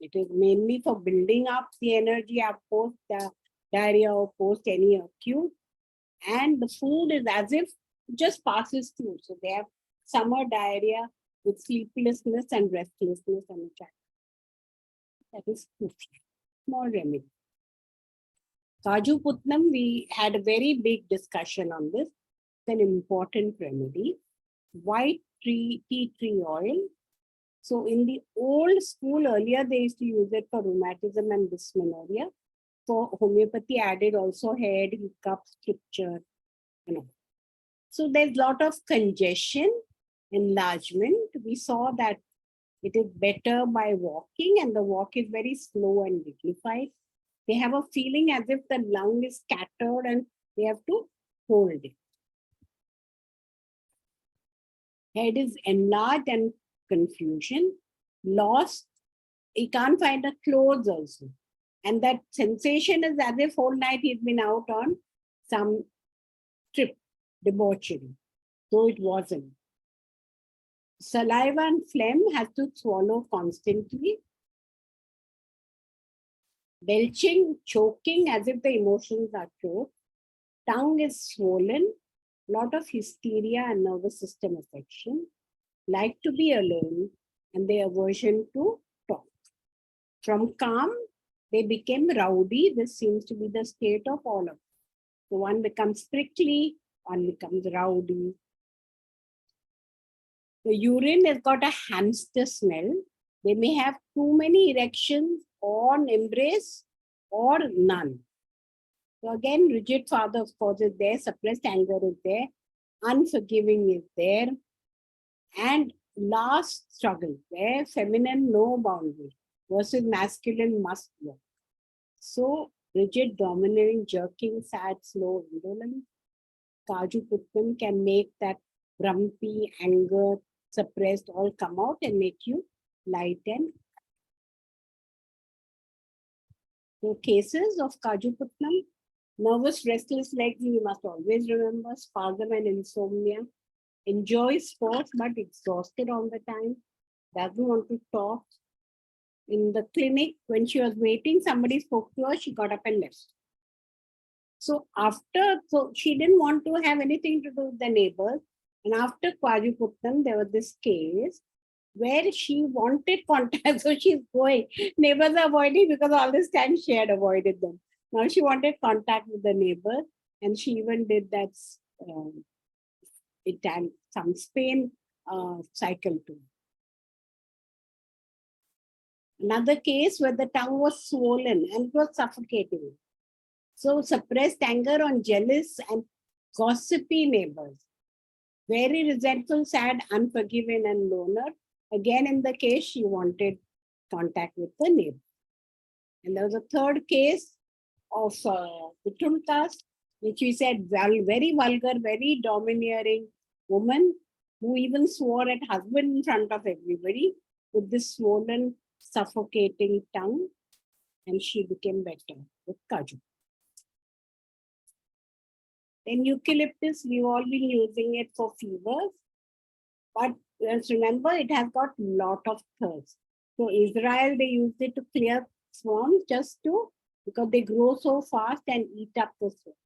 It is mainly for building up the energy up post the diarrhea or post any acute. And the food is as if it just passes through. So they have summer diarrhea with sleeplessness and restlessness and child. That is small remedy. Kaju Putnam, we had a very big discussion on this. It's an important remedy. White tea tree oil. So in the old school earlier, they used to use it for rheumatism and dysmenorrhea. for homeopathy added also head, hiccup, stricture, you know. So there's a lot of congestion, enlargement. We saw that it is better by walking, and the walk is very slow and dignified. They have a feeling as if the lung is scattered and they have to hold it. Head is enlarged and confusion, lost. He can't find the clothes also. And that sensation is as if whole night he's been out on some trip, debauchery. Though it wasn't. Saliva and phlegm has to swallow constantly. Belching, choking as if the emotions are choked. Tongue is swollen. Lot of hysteria and nervous system affection. Like to be alone and their aversion to talk. From calm, they became rowdy. This seems to be the state of all of them. So one becomes prickly, one becomes rowdy. The urine has got a hamster smell. They may have too many erections on embrace or none. So again, rigid father, of course, is there. Suppressed anger is there. Unforgiving is there. And last struggle, where feminine no boundary versus masculine must work. So rigid, dominating, jerking, sad, slow, indolent. Kaju Puttam can make that grumpy, anger, suppressed all come out and make you light and so cases of Kaju Puttam, nervous, restless legs, you must always remember, spasm and insomnia, enjoys sports but exhausted all the time, doesn't want to talk. In the clinic, when she was waiting, somebody spoke to her, she got up and left. So she didn't want to have anything to do with the neighbors. And after Kaju Puttam, there was this case where she wanted contact. So she's going. Neighbors are avoiding because all this time she had avoided them. Now she wanted contact with the neighbor, and she even did that some Spain cycle too. Another case where the tongue was swollen and it was suffocating. So suppressed anger on jealous and gossipy neighbors. Very resentful, sad, unforgiving, and loner. Again, in the case, she wanted contact with the neighbor. And there was a third case of Pitul caste, which we said very vulgar, very domineering woman who even swore at husband in front of everybody with this swollen, suffocating tongue. And she became better with Kaju. Then eucalyptus, we've all been using it for fevers. But let's remember, it has got lot of thirst. So Israel, they used it to clear swamps because they grow so fast and eat up the swamp.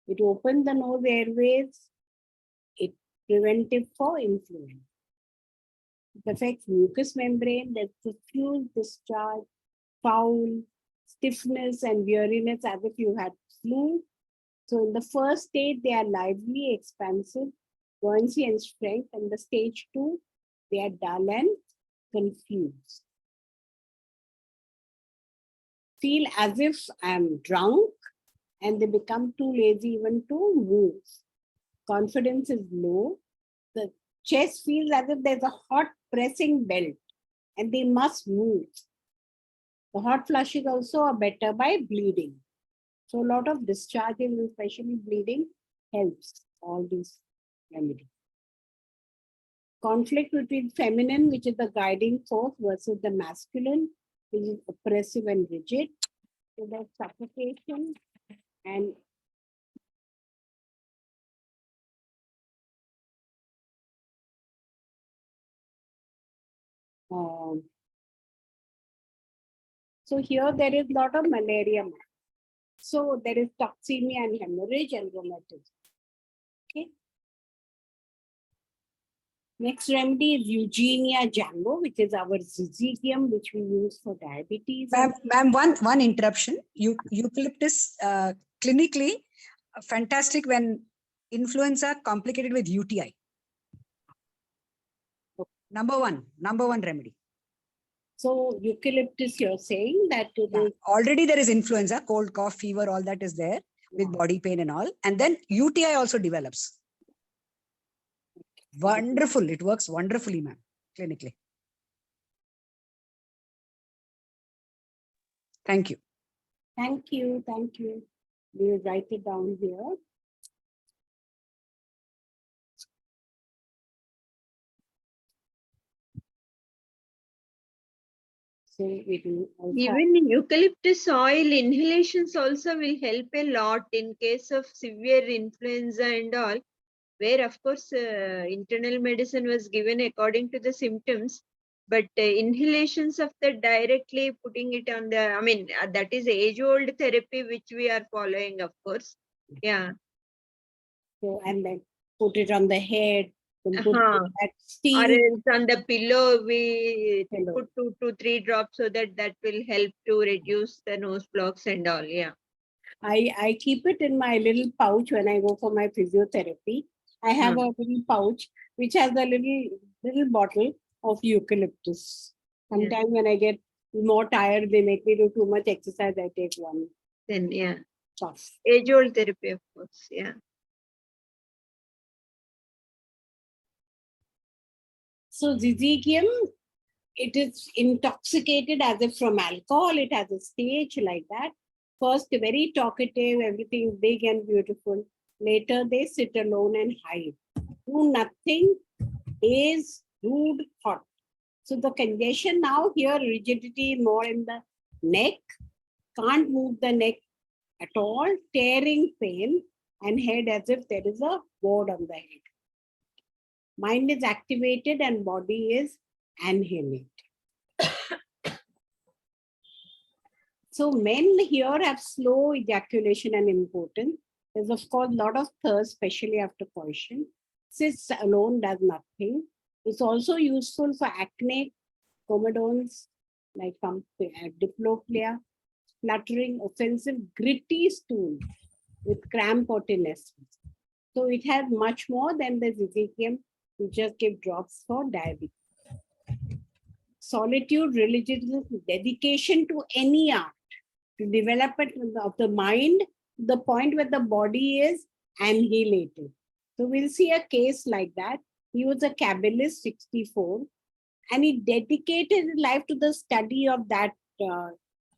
It opens the nose airways. It's preventive for influenza. It affects mucous membrane. There's diffuse discharge, foul, stiffness and weariness as if you had flu. So in the first stage, they are lively, expansive, buoyancy and strength. And the stage 2, they are dull and confused. Feel as if I'm drunk, and they become too lazy even to move. Confidence is low. The chest feels as if there's a hot pressing belt, and they must move. The hot flushes also are better by bleeding. So a lot of discharging, especially bleeding, helps all these remedies. Conflict between feminine, which is the guiding force, versus the masculine, which is oppressive and rigid. So there's suffocation and so here there is a lot of malaria. So there is toxemia and hemorrhage and rheumatism. Okay. Next remedy is Eugenia Jambo, which is our Zizigium, which we use for diabetes. Ma'am, one interruption. Eucalyptus clinically fantastic when influenza complicated with UTI. Number one remedy. So eucalyptus, you're saying that it Yeah. is, Already there is influenza, cold, cough, fever, all that is there with yeah. body pain and all. And then UTI also develops. Wonderful. It works wonderfully, ma'am, clinically. Thank you. Thank you. Thank you. We'll write it down here. So it will also Even eucalyptus oil inhalations also will help a lot in case of severe influenza and all, where of course internal medicine was given according to the symptoms, but inhalations of the directly putting it on the, I mean, that is age old therapy which we are following, of course. Yeah. so, and then put it on the head, then put Uh-huh. that Or steam else on the pillow we pillow. put 2 to 3 drops, so that will help to reduce the nose blocks and all. Yeah. I keep it in my little pouch when I go for my physiotherapy. I have a little pouch which has a little bottle of eucalyptus. Yeah. Sometimes when I get more tired, they make me do too much exercise. I take one Then yeah, puff. age old therapy, of course. Yeah. So Zizigium, it is intoxicated as if from alcohol. It has a stage like that. First, very talkative, everything big and beautiful. Later, they sit alone and hide. Do nothing, is rude, hot. So the congestion now here, rigidity more in the neck, can't move the neck at all, tearing pain, and head as if there is a board on the head. Mind is activated and body is annihilated. So men here have slow ejaculation and impotence. There's of course a lot of thirst, especially after coition. Cysts alone does nothing. It's also useful for acne, comedones, like diplopia, spluttering, offensive, gritty stool with cramp or tenesmus. So it has much more than the Zizikium. We just give drops for diabetes. Solitude, religion, dedication to any art, to development of the mind, the point where the body is annihilated. So we'll see a case like that. He was a Kabbalist, 64, and he dedicated his life to the study of that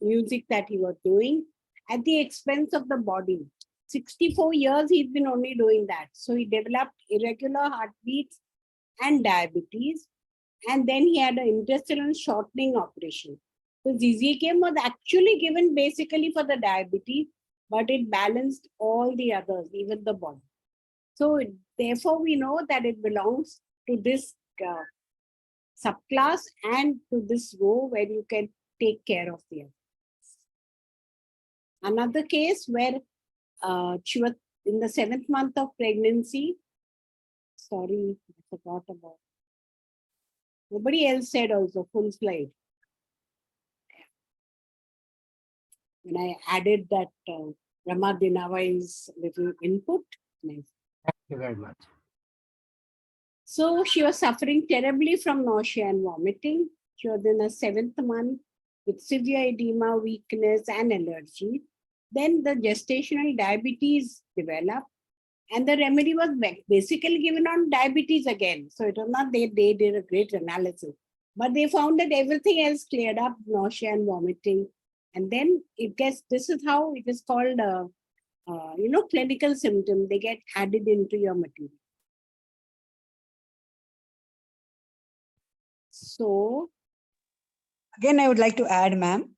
music that he was doing at the expense of the body. 64 years he's been only doing that. So he developed irregular heartbeats and diabetes, and then he had an intestinal shortening operation. So ZZKM was actually given basically for the diabetes, but it balanced all the others, even the body. So therefore we know that it belongs to this subclass and to this row where you can take care of the others. Another case where she was in the 7th month of pregnancy. Sorry, I forgot about. Nobody else said also full slide. When I added that Rama Dinawai's little input. Nice. Thank you very much. So she was suffering terribly from nausea and vomiting. She was in her 7th month with severe edema, weakness, and allergy. Then the gestational diabetes developed, and the remedy was basically given on diabetes again. So it was not they did a great analysis, but they found that everything else cleared up, nausea and vomiting. And then it gets, this is how it is called, clinical symptom. They get added into your material. So Again, I would like to add, ma'am,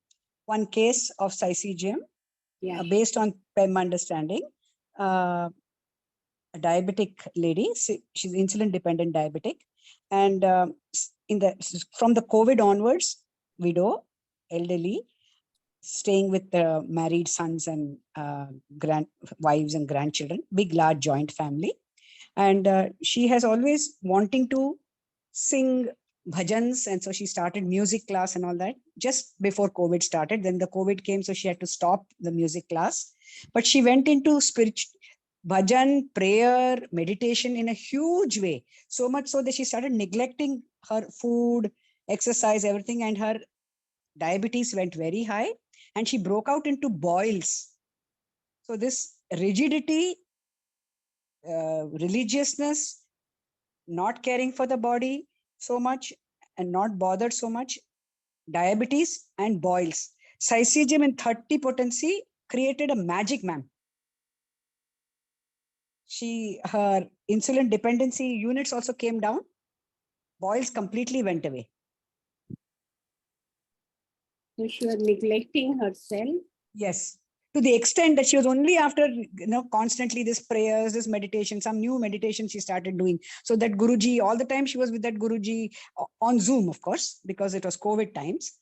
one case of cycesium yeah, based on PEM understanding. A diabetic lady, she's insulin dependent diabetic, and from the COVID onwards, widow, elderly, staying with married sons and wives and grandchildren, big large joint family, and she has always wanting to sing bhajans, and so she started music class and all that just before COVID started. Then the COVID came, so she had to stop the music class, but she went into spiritual bhajan, prayer, meditation in a huge way, so much so that she started neglecting her food, exercise, everything, and her diabetes went very high, and she broke out into boils. So this rigidity, religiousness, not caring for the body so much and not bothered so much, diabetes and boils. Cycegum in 30 potency created a magic, ma'am. Her insulin dependency units also came down. Boils completely went away. So she was neglecting herself. Yes, to the extent that she was only after constantly this prayers, this meditation, some new meditation she started doing. So that Guruji, all the time she was with that Guruji on Zoom, of course, because it was COVID times.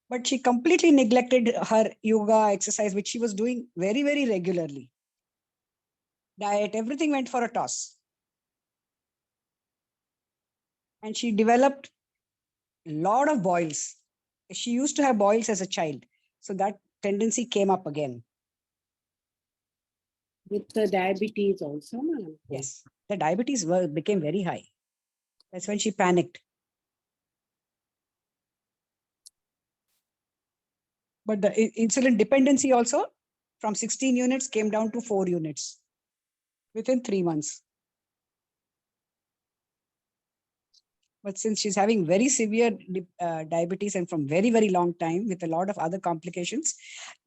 But she completely neglected her yoga exercise, which she was doing very, very regularly. Diet, everything went for a toss. And she developed a lot of boils. She used to have boils as a child. So that tendency came up again. With the diabetes also, ma'am. Yes, the diabetes became very high. That's when she panicked. But the insulin dependency also from 16 units came down to 4 units within 3 months. But since she's having very severe diabetes and from very, very long time with a lot of other complications,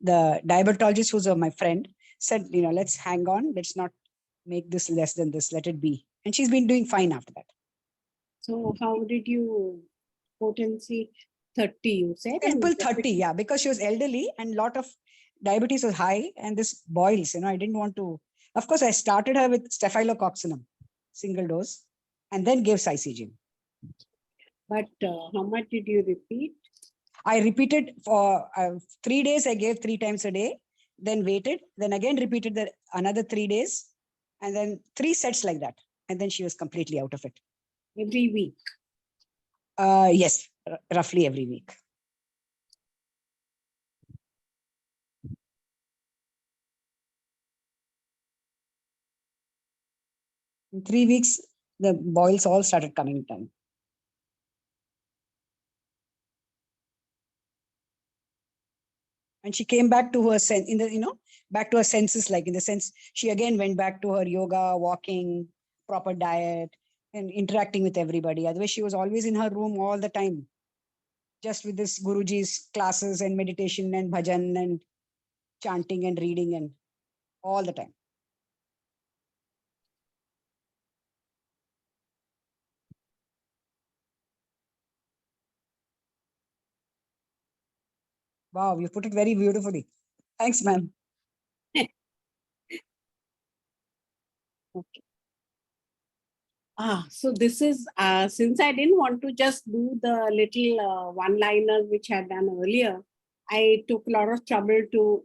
the diabetologist, who's my friend, said, let's hang on. Let's not make this less than this. Let it be. And she's been doing fine after that. So how did you potency 30, you said? Simple 30, yeah, because she was elderly and a lot of diabetes was high and this boils, I didn't want to. Of course, I started her with staphylococcinum, single dose, and then gave Cycegum. But how much did you repeat? I repeated for 3 days. I gave 3 times a day, then waited, then again repeated another 3 days, and then 3 sets like that. And then she was completely out of it. Every week? Yes, roughly every week. In 3 weeks, the boils all started coming down. And she came back to her sense back to her senses, like in the sense she again went back to her yoga, walking, proper diet, and interacting with everybody. Otherwise, she was always in her room all the time, just with this Guruji's classes and meditation and bhajan and chanting and reading and all the time. Wow, you put it very beautifully. Thanks, ma'am. Okay. So this is, since I didn't want to just do the little one-liners which I had done earlier, I took a lot of trouble to,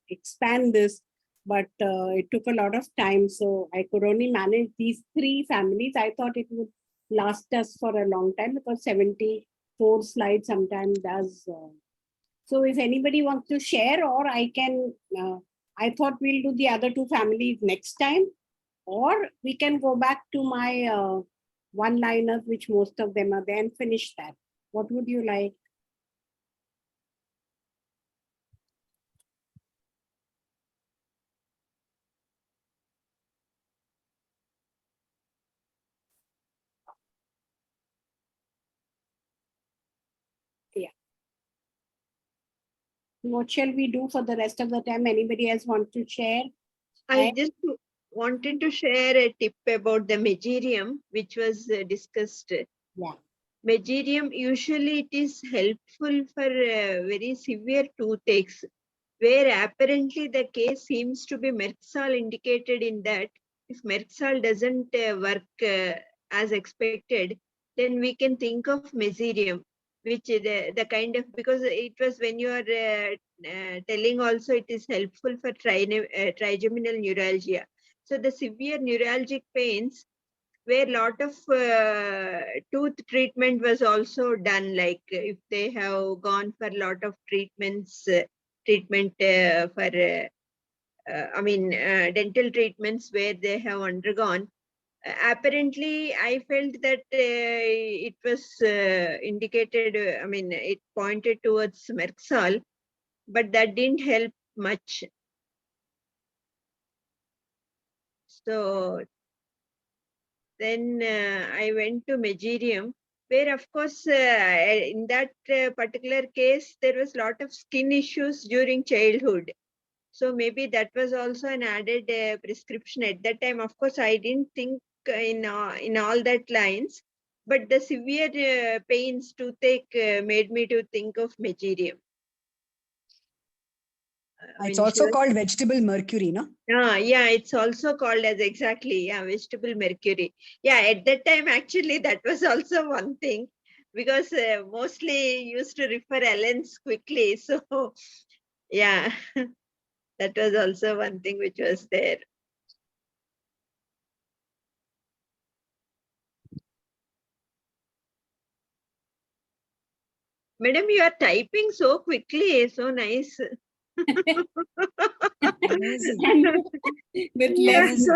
expand this, but it took a lot of time. So I could only manage these 3 families. I thought it would last us for a long time because 74 slides sometimes does. So if anybody wants to share, or I can, I thought we'll do the other 2 families next time. Or we can go back to my one-liners, which most of them are there, and finish that. What would you like? Yeah. What shall we do for the rest of the time? Anybody else want to share? I just wanted to share a tip about the Megerium, which was discussed. Yeah. Megerium, usually it is helpful for very severe toothaches, where apparently the case seems to be Merxal indicated in that. If Merxal doesn't work as expected, then we can think of Meserium, which the kind of, because it was when you are telling also it is helpful for trigeminal neuralgia. So the severe neuralgic pains, where lot of tooth treatment was also done, like if they have gone for lot of treatment for dental treatments where they have undergone, apparently I felt that it was indicated, I mean, it pointed towards Merxol, but that didn't help much. So then I went to Megerium, where of course in that particular case, there was a lot of skin issues during childhood. So maybe that was also an added prescription at that time. Of course, I didn't think in all that lines, but the severe pains, toothache made me to think of Megerium. It's also called vegetable mercury, no? Yeah, it's also called as exactly, yeah, vegetable mercury. Yeah, at that time, actually, that was also one thing, because mostly used to refer Ellen's quickly. So, yeah, that was also one thing which was there. Madam, you are typing so quickly, so nice. Amazing. With less,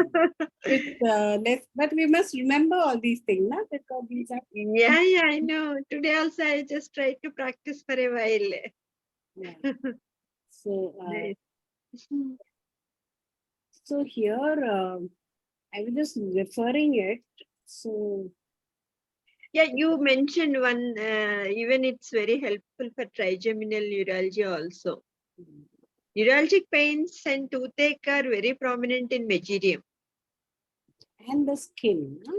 but we must remember all these things, na? Because these are Yeah, I know. Today also I just tried to practice for a while. yeah. So Nice. so here I was just referring it. So Yeah, you mentioned one, even it's very helpful for trigeminal neuralgia also. Neuralgic pains and toothache are very prominent in Megerium. and the skin, no?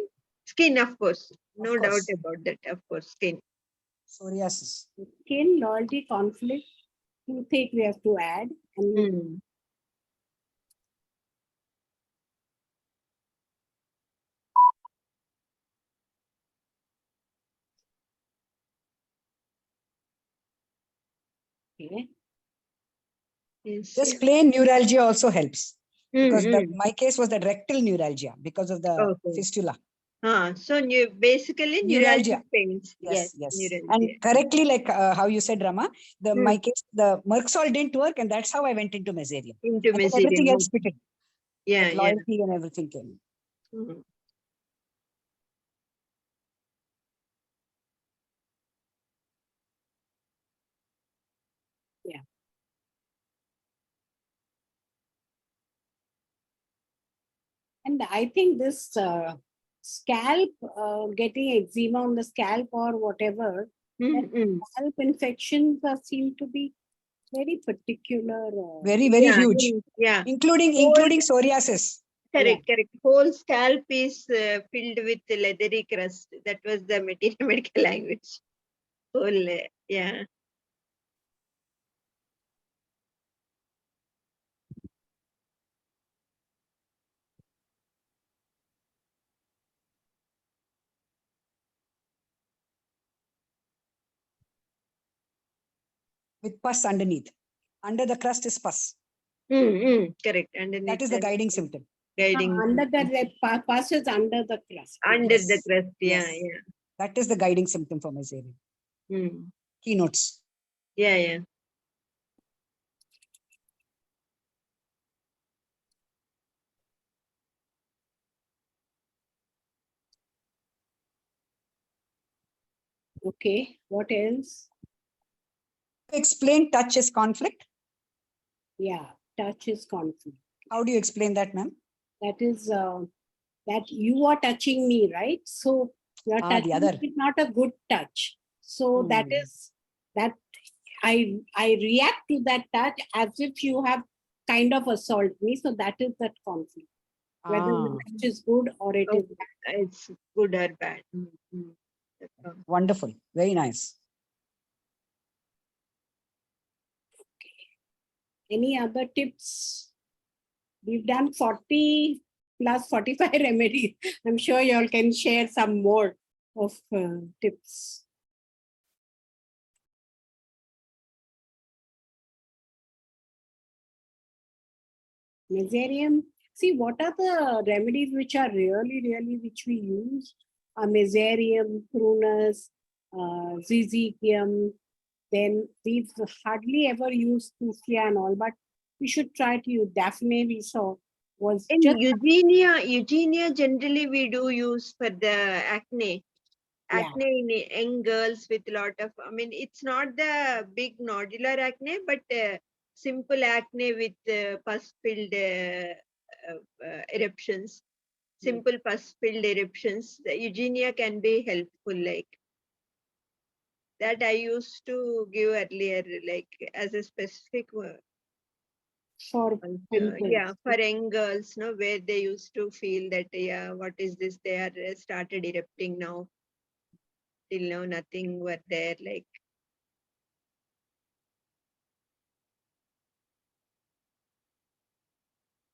Skin, of course. No Of doubt course. about that, of course, skin. Psoriasis. Skin, loyalty, conflict, toothache we have to add, and Mm. okay. Yes. Just plain neuralgia also helps. Because Mm. my case was the rectal neuralgia because of the Okay. fistula. So basically Neuralgia. neuralgic pains. Yes. Neuralgia. And correctly, like how you said, Rama, my Mm. case, the Merxol didn't work, and that's how I went into Meserium. Into And then everything Meserium. else fitted. Yeah, Like yeah. loyalty and everything came. Mm. Yeah. And I think this scalp, getting eczema on the scalp or whatever, that Mm. scalp infections seem to be very particular. Very, very huge. Yeah. Including psoriasis. Correct. Whole scalp is filled with leathery crust. That was the material medical language. Whole, yeah. With pus underneath. Under the crust is pus. Correct. Underneath That is the guiding symptom. guiding. Under that pus is under the crust. Under Yes. the crust. Yeah, Yes. That is the guiding symptom for Meserium. yeah. Keynotes. Yeah. Okay, what else? Explain touch as conflict. Yeah, touch is conflict. How do you explain that, ma'am? That is that you are touching me, right? So your the touching other. is not a good touch. So that is that I react to that touch as if you have kind of assault me. So that is that conflict. Whether the touch is good or it is bad. It's good or bad. That's all. Wonderful. Very nice. Any other tips? We've done 40 plus 45 remedies. I'm sure you all can share some more of tips. Meserium. See, what are the remedies which are really, which we use? Meserium, prunus, zizikium. Then we've hardly ever used tufia and all, but we should try to use Daphne. We saw was And just Eugenia generally we do use for the acne. yeah. Acne in young girls with a lot of, I mean, it's not the big nodular acne, but simple acne with pus-filled eruptions, simple pus-filled eruptions. The Eugenia can be helpful, like that I used to give earlier, like as a specific For pimples. yeah, for young girls, no, where they used to feel that, yeah, what is this? They are started erupting now. Till now, nothing were there. Like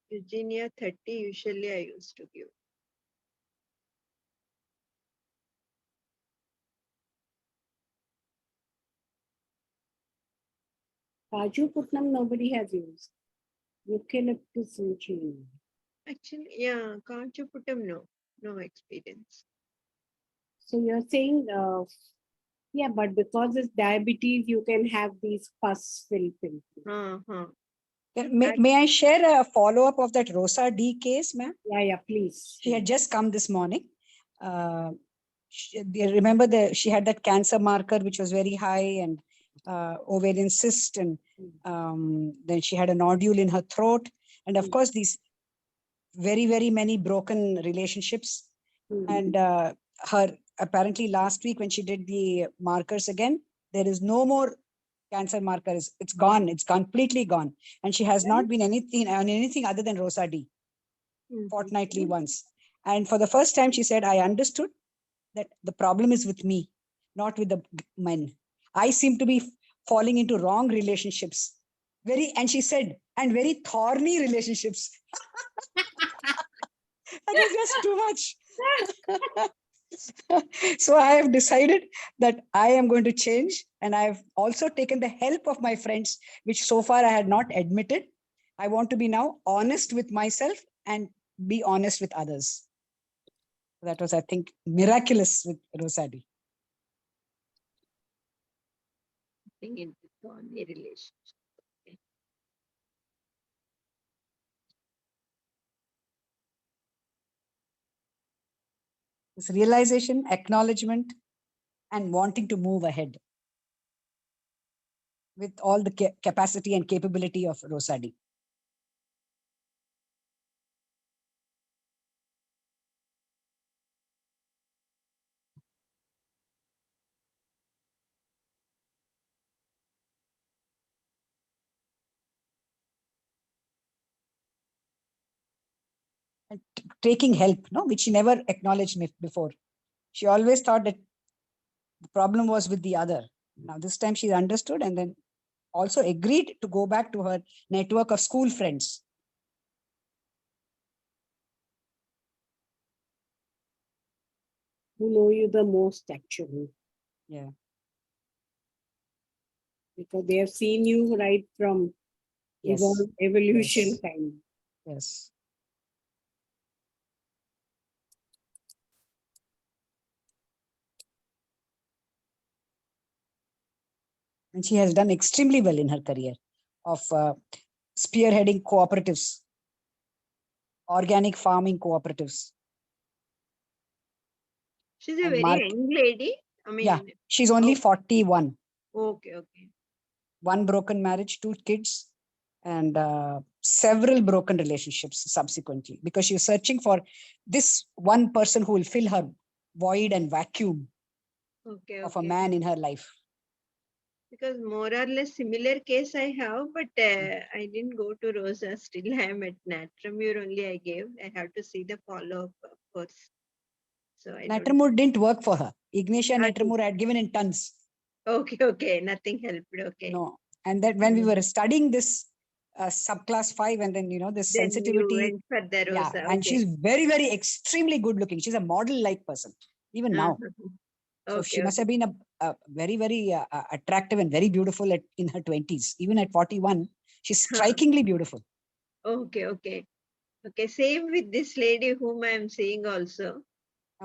Eugenia 30, usually I used to give. Kaju Putnam, nobody has used. Eucalyptus routine. Actually, yeah, can't you put them? No experience. So you're saying, yeah, but because it's diabetes, you can have these pus-filled pimples. Uh-huh. May I share a follow-up of that Rosa D case, ma'am? Yeah, please. She had just come this morning. Remember she had that cancer marker which was very high, and ovarian cyst, and then she had a nodule in her throat, and of course these very many broken relationships. And her apparently last week when she did the markers again, there is no more cancer markers. It's gone. It's completely gone. And she has not been anything on anything other than Rosa D fortnightly once. And for the first time, she said, I understood that the problem is with me, not with the men. I seem to be falling into wrong relationships. And she said, and very thorny relationships. That is just too much. So I have decided that I am going to change, and I've also taken the help of my friends, which so far I had not admitted. I want to be now honest with myself and be honest with others. That was, I think, miraculous with Rosadi. Into thorny relationship. Okay. This realization, acknowledgement, and wanting to move ahead with all the capacity and capability of Rosadi. And taking help, no, which she never acknowledged me before. She always thought that the problem was with the other. Now this time she understood, and then also agreed to go back to her network of school friends. Who know you the most, actually. Yeah. Because they have seen you right from evolution time. Yes. And she has done extremely well in her career of spearheading cooperatives, organic farming cooperatives. She's a very young lady. I mean, yeah, she's only 41. Okay. One broken marriage, 2 kids, and several broken relationships subsequently, because she's searching for this one person who will fill her void and vacuum of a man in her life. Because more or less similar case I have, but I didn't go to Rosa. Still, I am at Natramur only. I gave. I have to see the follow-up, of course. So Natramur didn't work for her. Ignatia Natramur had given in tons. Okay. Nothing helped. Okay. No. And that when we were studying this subclass 5, and then, this then sensitivity. You went for the Rosa. Yeah, and she's very extremely good looking. She's a model-like person, even now. So she must have been a very attractive and very beautiful in her 20s. Even at 41, she's strikingly beautiful. Okay. Same with this lady whom I am seeing also.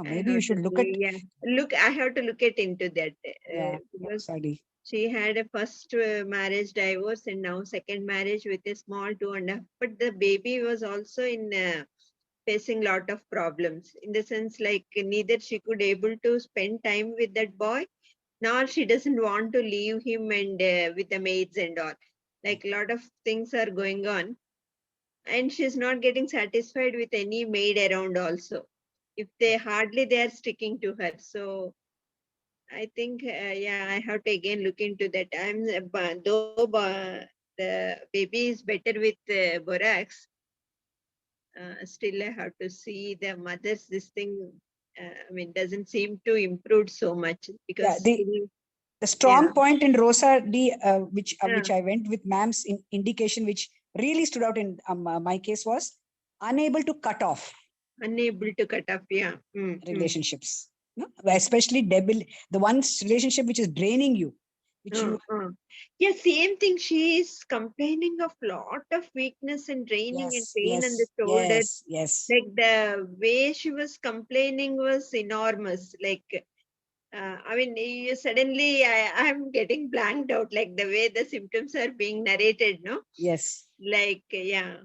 Maybe you should look at. I have to look at into that. Yeah, Because She had a first marriage divorce and now second marriage with a small 2.5. But the baby was also in facing lot of problems in the sense like neither she could able to spend time with that boy, nor she doesn't want to leave him and with the maids and all. Like a lot of things are going on, and she's not getting satisfied with any maid around also. If they are sticking to her. So I think, yeah, I have to again look into that. The baby is better with borax, still I have to see the mother's this thing. I mean, doesn't seem to improve so much because Yeah, still, the strong yeah, point in Rosa D, which yeah, I went with ma'am's indication, which really stood out in my case, was unable to cut off unable to cut off. Yeah. relationships. No? Especially the one relationship which is draining you, which you Yeah, same thing. She is complaining of lot of weakness and draining and yes, pain on the yes, shoulder. yes, yes, Like the way she was complaining was enormous. Like, I mean, suddenly I'm getting blanked out, like the way the symptoms are being narrated, no? yes. Like, yeah,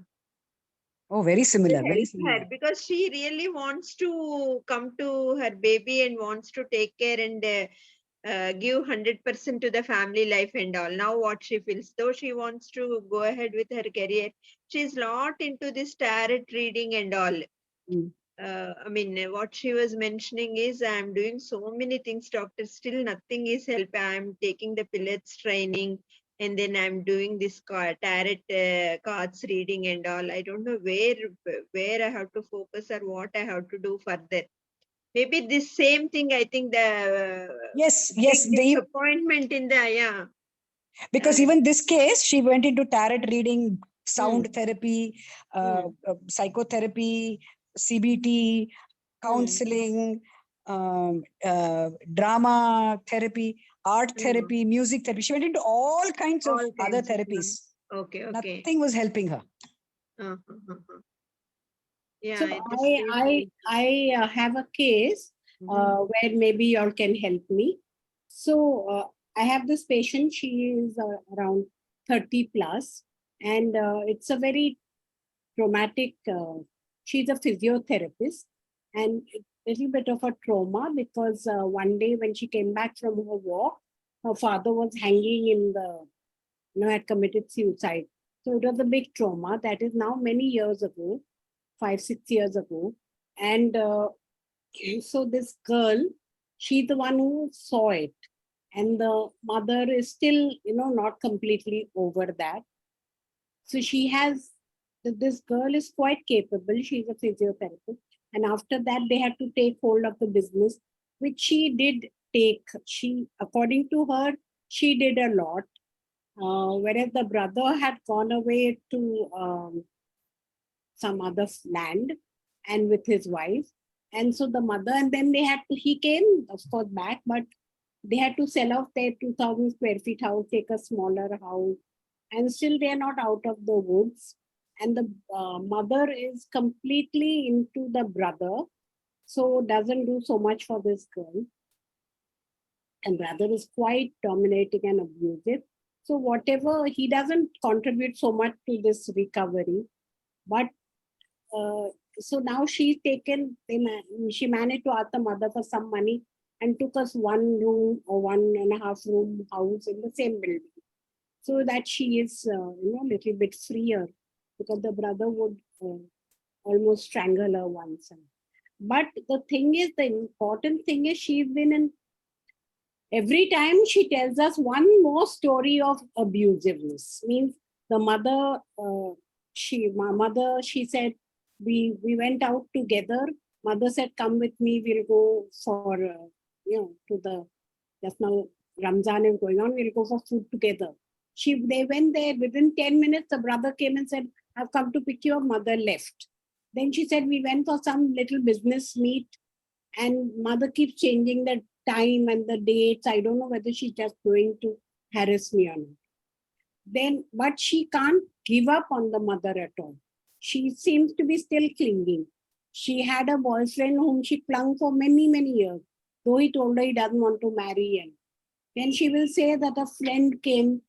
Oh, very will similar, very help similar. her because she really wants to come to her baby and wants to take care and give 100% to the family life and all. Now, what she feels, though she wants to go ahead with her career, she's not into this tarot reading and all. Mm. I mean, what she was mentioning is, I'm doing so many things, doctor, still nothing is helping. I'm taking the pillets training and then I'm doing this tarot cards reading and all. I don't know where I have to focus or what I have to do further. Maybe this same thing, I think the Yes, big yes. disappointment in the, yeah. Because even this case, she went into tarot reading, sound Mm, therapy, mm, psychotherapy, CBT, mm, counseling, drama therapy, art mm. therapy, music therapy. She went into all kinds of All other kinds of, therapies. okay, okay. Nothing was helping her. Uh, uh, uh, uh. So Yeah, this is, I have a case where maybe you all can help me. So I have this patient. She is around 30 plus, and it's a very traumatic. She's a physiotherapist, and a little bit of a trauma because one day when she came back from her walk, her father was hanging in the, had committed suicide. So it was a big trauma. That is now many years ago, 5, 6 years ago. And so this girl, she's the one who saw it. And the mother is still, not completely over that. So she has, this girl is quite capable. She's a physiotherapist. And after that, they had to take hold of the business, which she did take. She, according to her, she did a lot. Whereas the brother had gone away to some other land and with his wife. And so the mother, and then they had to, he came, of course, back, but they had to sell off their 2,000 square feet house, take a smaller house, and still they are not out of the woods. And the mother is completely into the brother, so doesn't do so much for this girl. And brother is quite dominating and abusive. So whatever, he doesn't contribute so much to this recovery, but uh, so now she's taken, she managed to ask the mother for some money and took us 1 room or 1.5 room house in the same building, so that she is, little bit freer, because the brother would almost strangle her once. But the thing is, the important thing is, she's been in, every time she tells us one more story of abusiveness. Means the mother, my mother, she said, we went out together. Mother said, come with me, we'll go for, to the, just now Ramzan is going on, we'll go for food together. They went there, within 10 minutes, the brother came and said, I've come to pick you up. Mother left. Then she said, we went for some little business meet, and mother keeps changing the time and the dates. I don't know whether she's just going to harass me or not. Then, but she can't give up on the mother at all. She seems to be still clinging. She had a boyfriend whom she clung for many, many years, though he told her he doesn't want to marry. And Then she will say that a friend came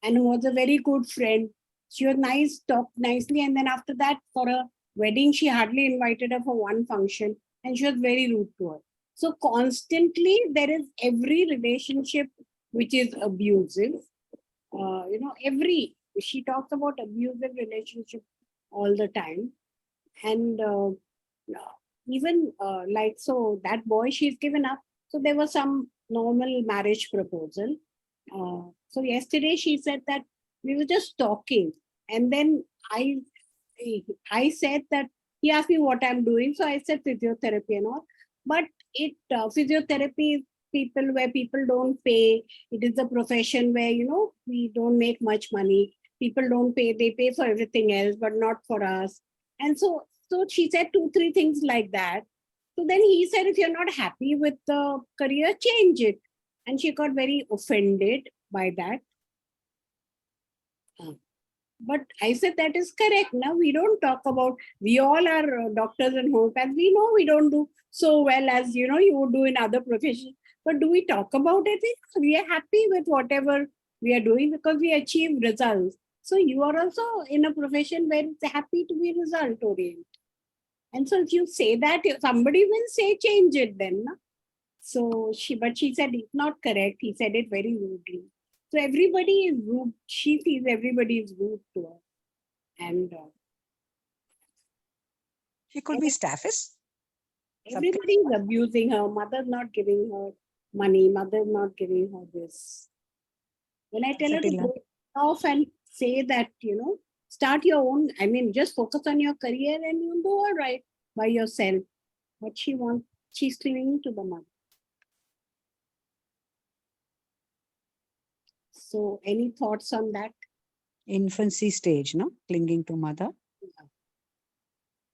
and who was a very good friend. She was nice, talked nicely, and then after that, for a wedding, she hardly invited her for one function, and she was very rude to her. So constantly, there is every relationship which is abusive. She talks about abusive relationship all the time, and even like so that boy she's given up. So there was some normal marriage proposal. So yesterday she said that we were just talking, and then I said that he asked me what I'm doing, so I said physiotherapy and all. But physiotherapy is people where people don't pay. It is a profession where we don't make much money. People don't pay; they pay for everything else, but not for us. And so she said 2, 3 things like that. So then he said, if you're not happy with the career, change it. And she got very offended by that. But I said that is correct. Now we don't talk about, we all are doctors and homeopaths. We know we don't do so well as you would do in other professions. But do we talk about it? We are happy with whatever we are doing because we achieve results. So you are also in a profession where it's happy to be result oriented. And so if you say that, somebody will say change it then. No? But she said it's not correct. He said it very rudely. So everybody is rude. She feels everybody is rude to her. And She could be staffist. everybody is abusing her. Mother not giving her money. Mother not giving her this. When I tell her to go off and say that, start your own, just focus on your career and you'll do all right by yourself. But she's clinging to the mother. So any thoughts on that? Infancy stage, no? Clinging to mother.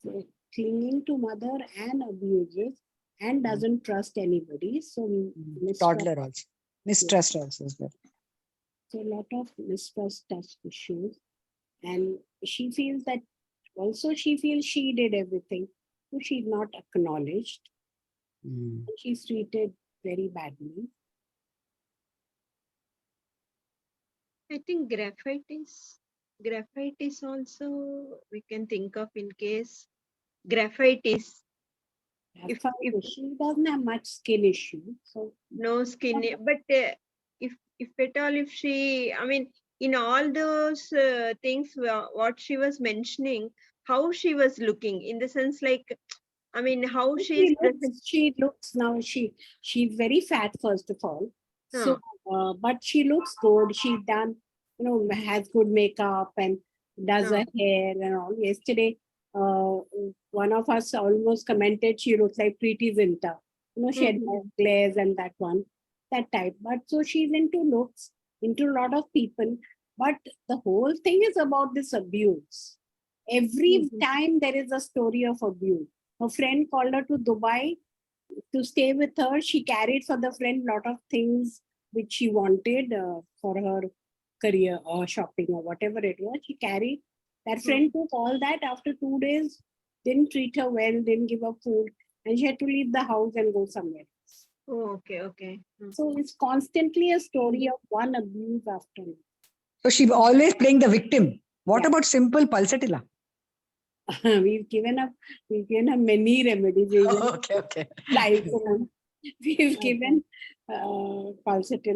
So clinging to mother and abuses and doesn't trust anybody. So Toddler also. Mistrust also as well. So a lot of mistrust issues. And she feels that also she feels she did everything. So she's not acknowledged. She's treated very badly. I think graphite is also we can think of in case graphite is. If she doesn't have much skin issue, so no skin, but if at all, if she, in all those things, what she was mentioning, how she was looking, in the sense like, how she looks now. She's very fat first of all. So, but she looks good. She done, has good makeup and does her hair and all. Yesterday, one of us almost commented she looks like Preeti Zinta. She had glares and that type. But so she's into looks, into a lot of people. But the whole thing is about this abuse. Every time there is a story of abuse. Her friend called her to Dubai to stay with her. She carried for the friend a lot of things which she wanted for her career or shopping or whatever it was. She carried. That friend took all that. After 2 days, didn't treat her well, didn't give her food, and she had to leave the house and go somewhere else. Oh, okay. So it's constantly a story of one abuse after another. So she always playing the victim. What about simple Parthsarathy? We've given her many remedies. Okay. Like we've given Parthsarathy.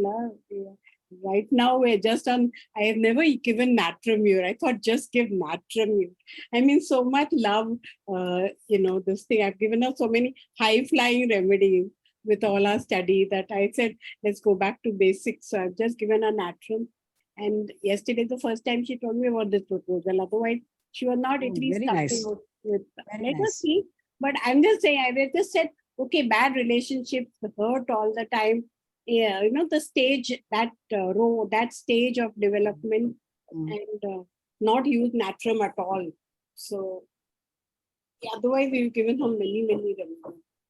Right now we're just on. I have never given Natramure. I thought just give Natramure. So much love. This thing. I've given her so many high flying remedies with all our study that I said let's go back to basics. So I've just given her Natram. And yesterday, the first time she told me about this proposal. Otherwise, she was not at least starting out with. Let us see. But I'm just saying, I just said, okay, bad relationships hurt all the time. Yeah, the stage, that that stage of development, and not use Natrum at all. So, otherwise, we've given her many remedies.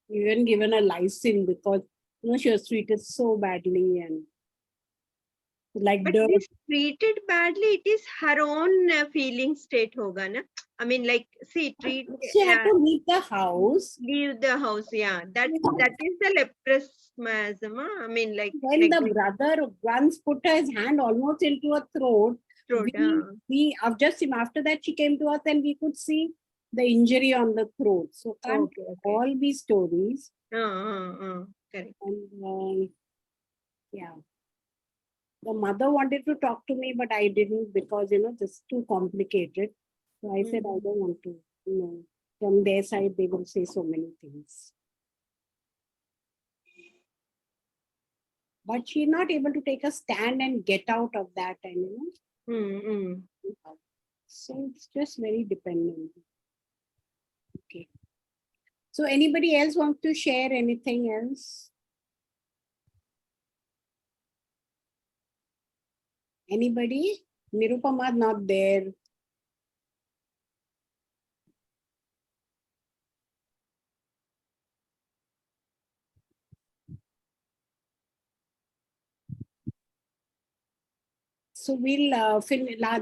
We even given her lysine because she was treated so badly, and like But dirt. if treated badly, it is her own feeling state hoga na. I mean, like, see, She had to leave the house. leave the house. Yeah, that is the leprosism. I mean, like When the brother once put his hand almost into her throat, throat. we just after that she came to us and we could see the injury on the throat. So can't Okay. all be stories. Correct. And yeah, the mother wanted to talk to me, but I didn't because this is too complicated. So I said I don't want to. From their side they will say so many things. But she's not able to take a stand and get out of that, and so it's just very dependent. Okay. So anybody else want to share anything else? Anybody? Nirupama not there. So we'll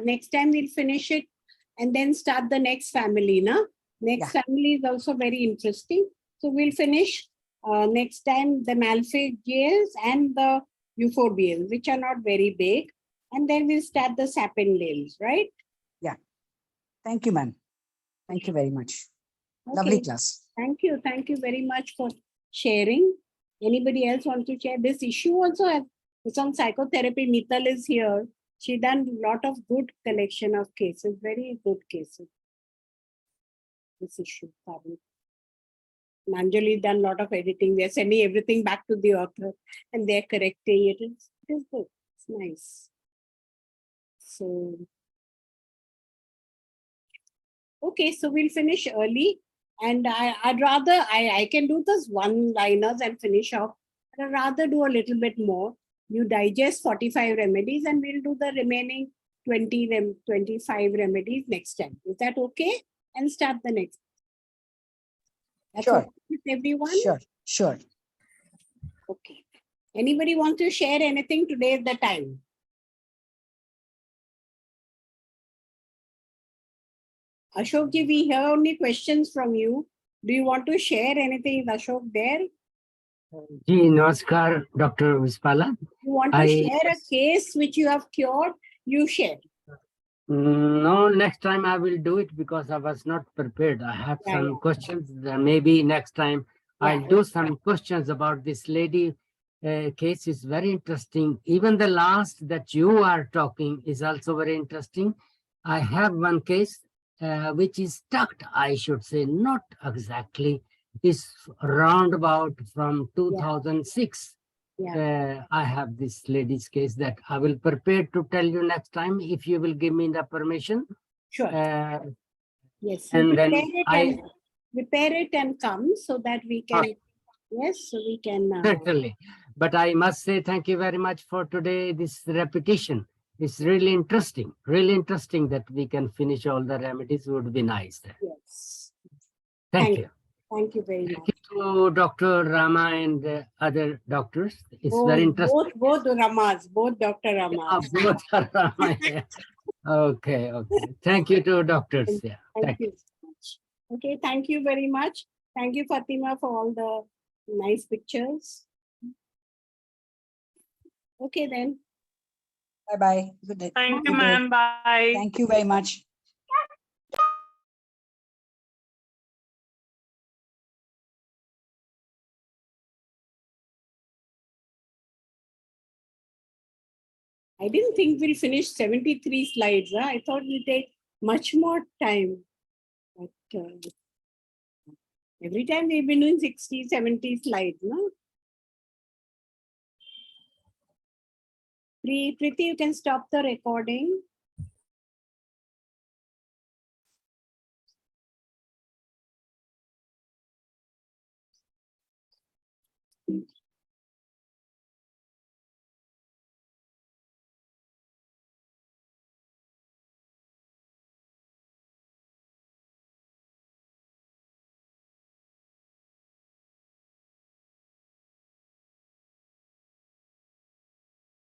next time we'll finish it and then start the next family, na? Next family is also very interesting. So we'll finish next time the Malphigians and the Euphorbians, which are not very big. And then we'll start the Sapindales, right? Yeah. Thank you, ma'am. Thank you very much. Lovely class. Thank you. Thank you very much for sharing. Anybody else want to share this issue also? It's on psychotherapy. Mittal is here. She done a lot of good collection of cases, very good cases. This issue. Manjali done a lot of editing. They're sending everything back to the author and they're correcting it. It is good. It's nice. So, okay, so we'll finish early. And I'd rather, I can do this one-liners and finish off. I'd rather do a little bit more. You digest 45 remedies and we'll do the remaining 25 remedies next time. Is that okay? And start the next. That's Sure. okay with everyone? Sure. Okay. Anybody want to share anything? Today is the time. Ashokji, we hear only questions from you. Do you want to share anything? Is Ashok there? Ji, namaskar, Dr. Vishpala. You want to share a case which you have cured? You share. No, next time I will do it because I was not prepared. I have some questions. Maybe next time I'll do some questions about this lady case. Is very interesting. Even the last that you are talking is also very interesting. I have one case which is stuck, I should say, not exactly, is roundabout from 2006. I have this lady's case that I will prepare to tell you next time if you will give me the permission. Sure. Yes. And then prepare it and come so that we can. Yes, so we can. Certainly. But I must say thank you very much for today. This repetition is really interesting. Really interesting that we can finish all the remedies. Would be nice. Yes. Thank you. Thank you very much. Thank you to Dr. Rama and other doctors. It's very interesting. Both Ramas, both Dr. Ramas. Both are Rama. Okay. Thank you to doctors. Yeah. Thank you so much. Okay, thank you very much. Thank you, Fatima, for all the nice pictures. Okay, then. Bye-bye. Good day. Thank you, ma'am. Bye. Thank you very much. I didn't think we'll finish 73 slides. Huh? I thought we'll take much more time. But every time we've been doing 60, 70 slides, no? Preeti, you can stop the recording.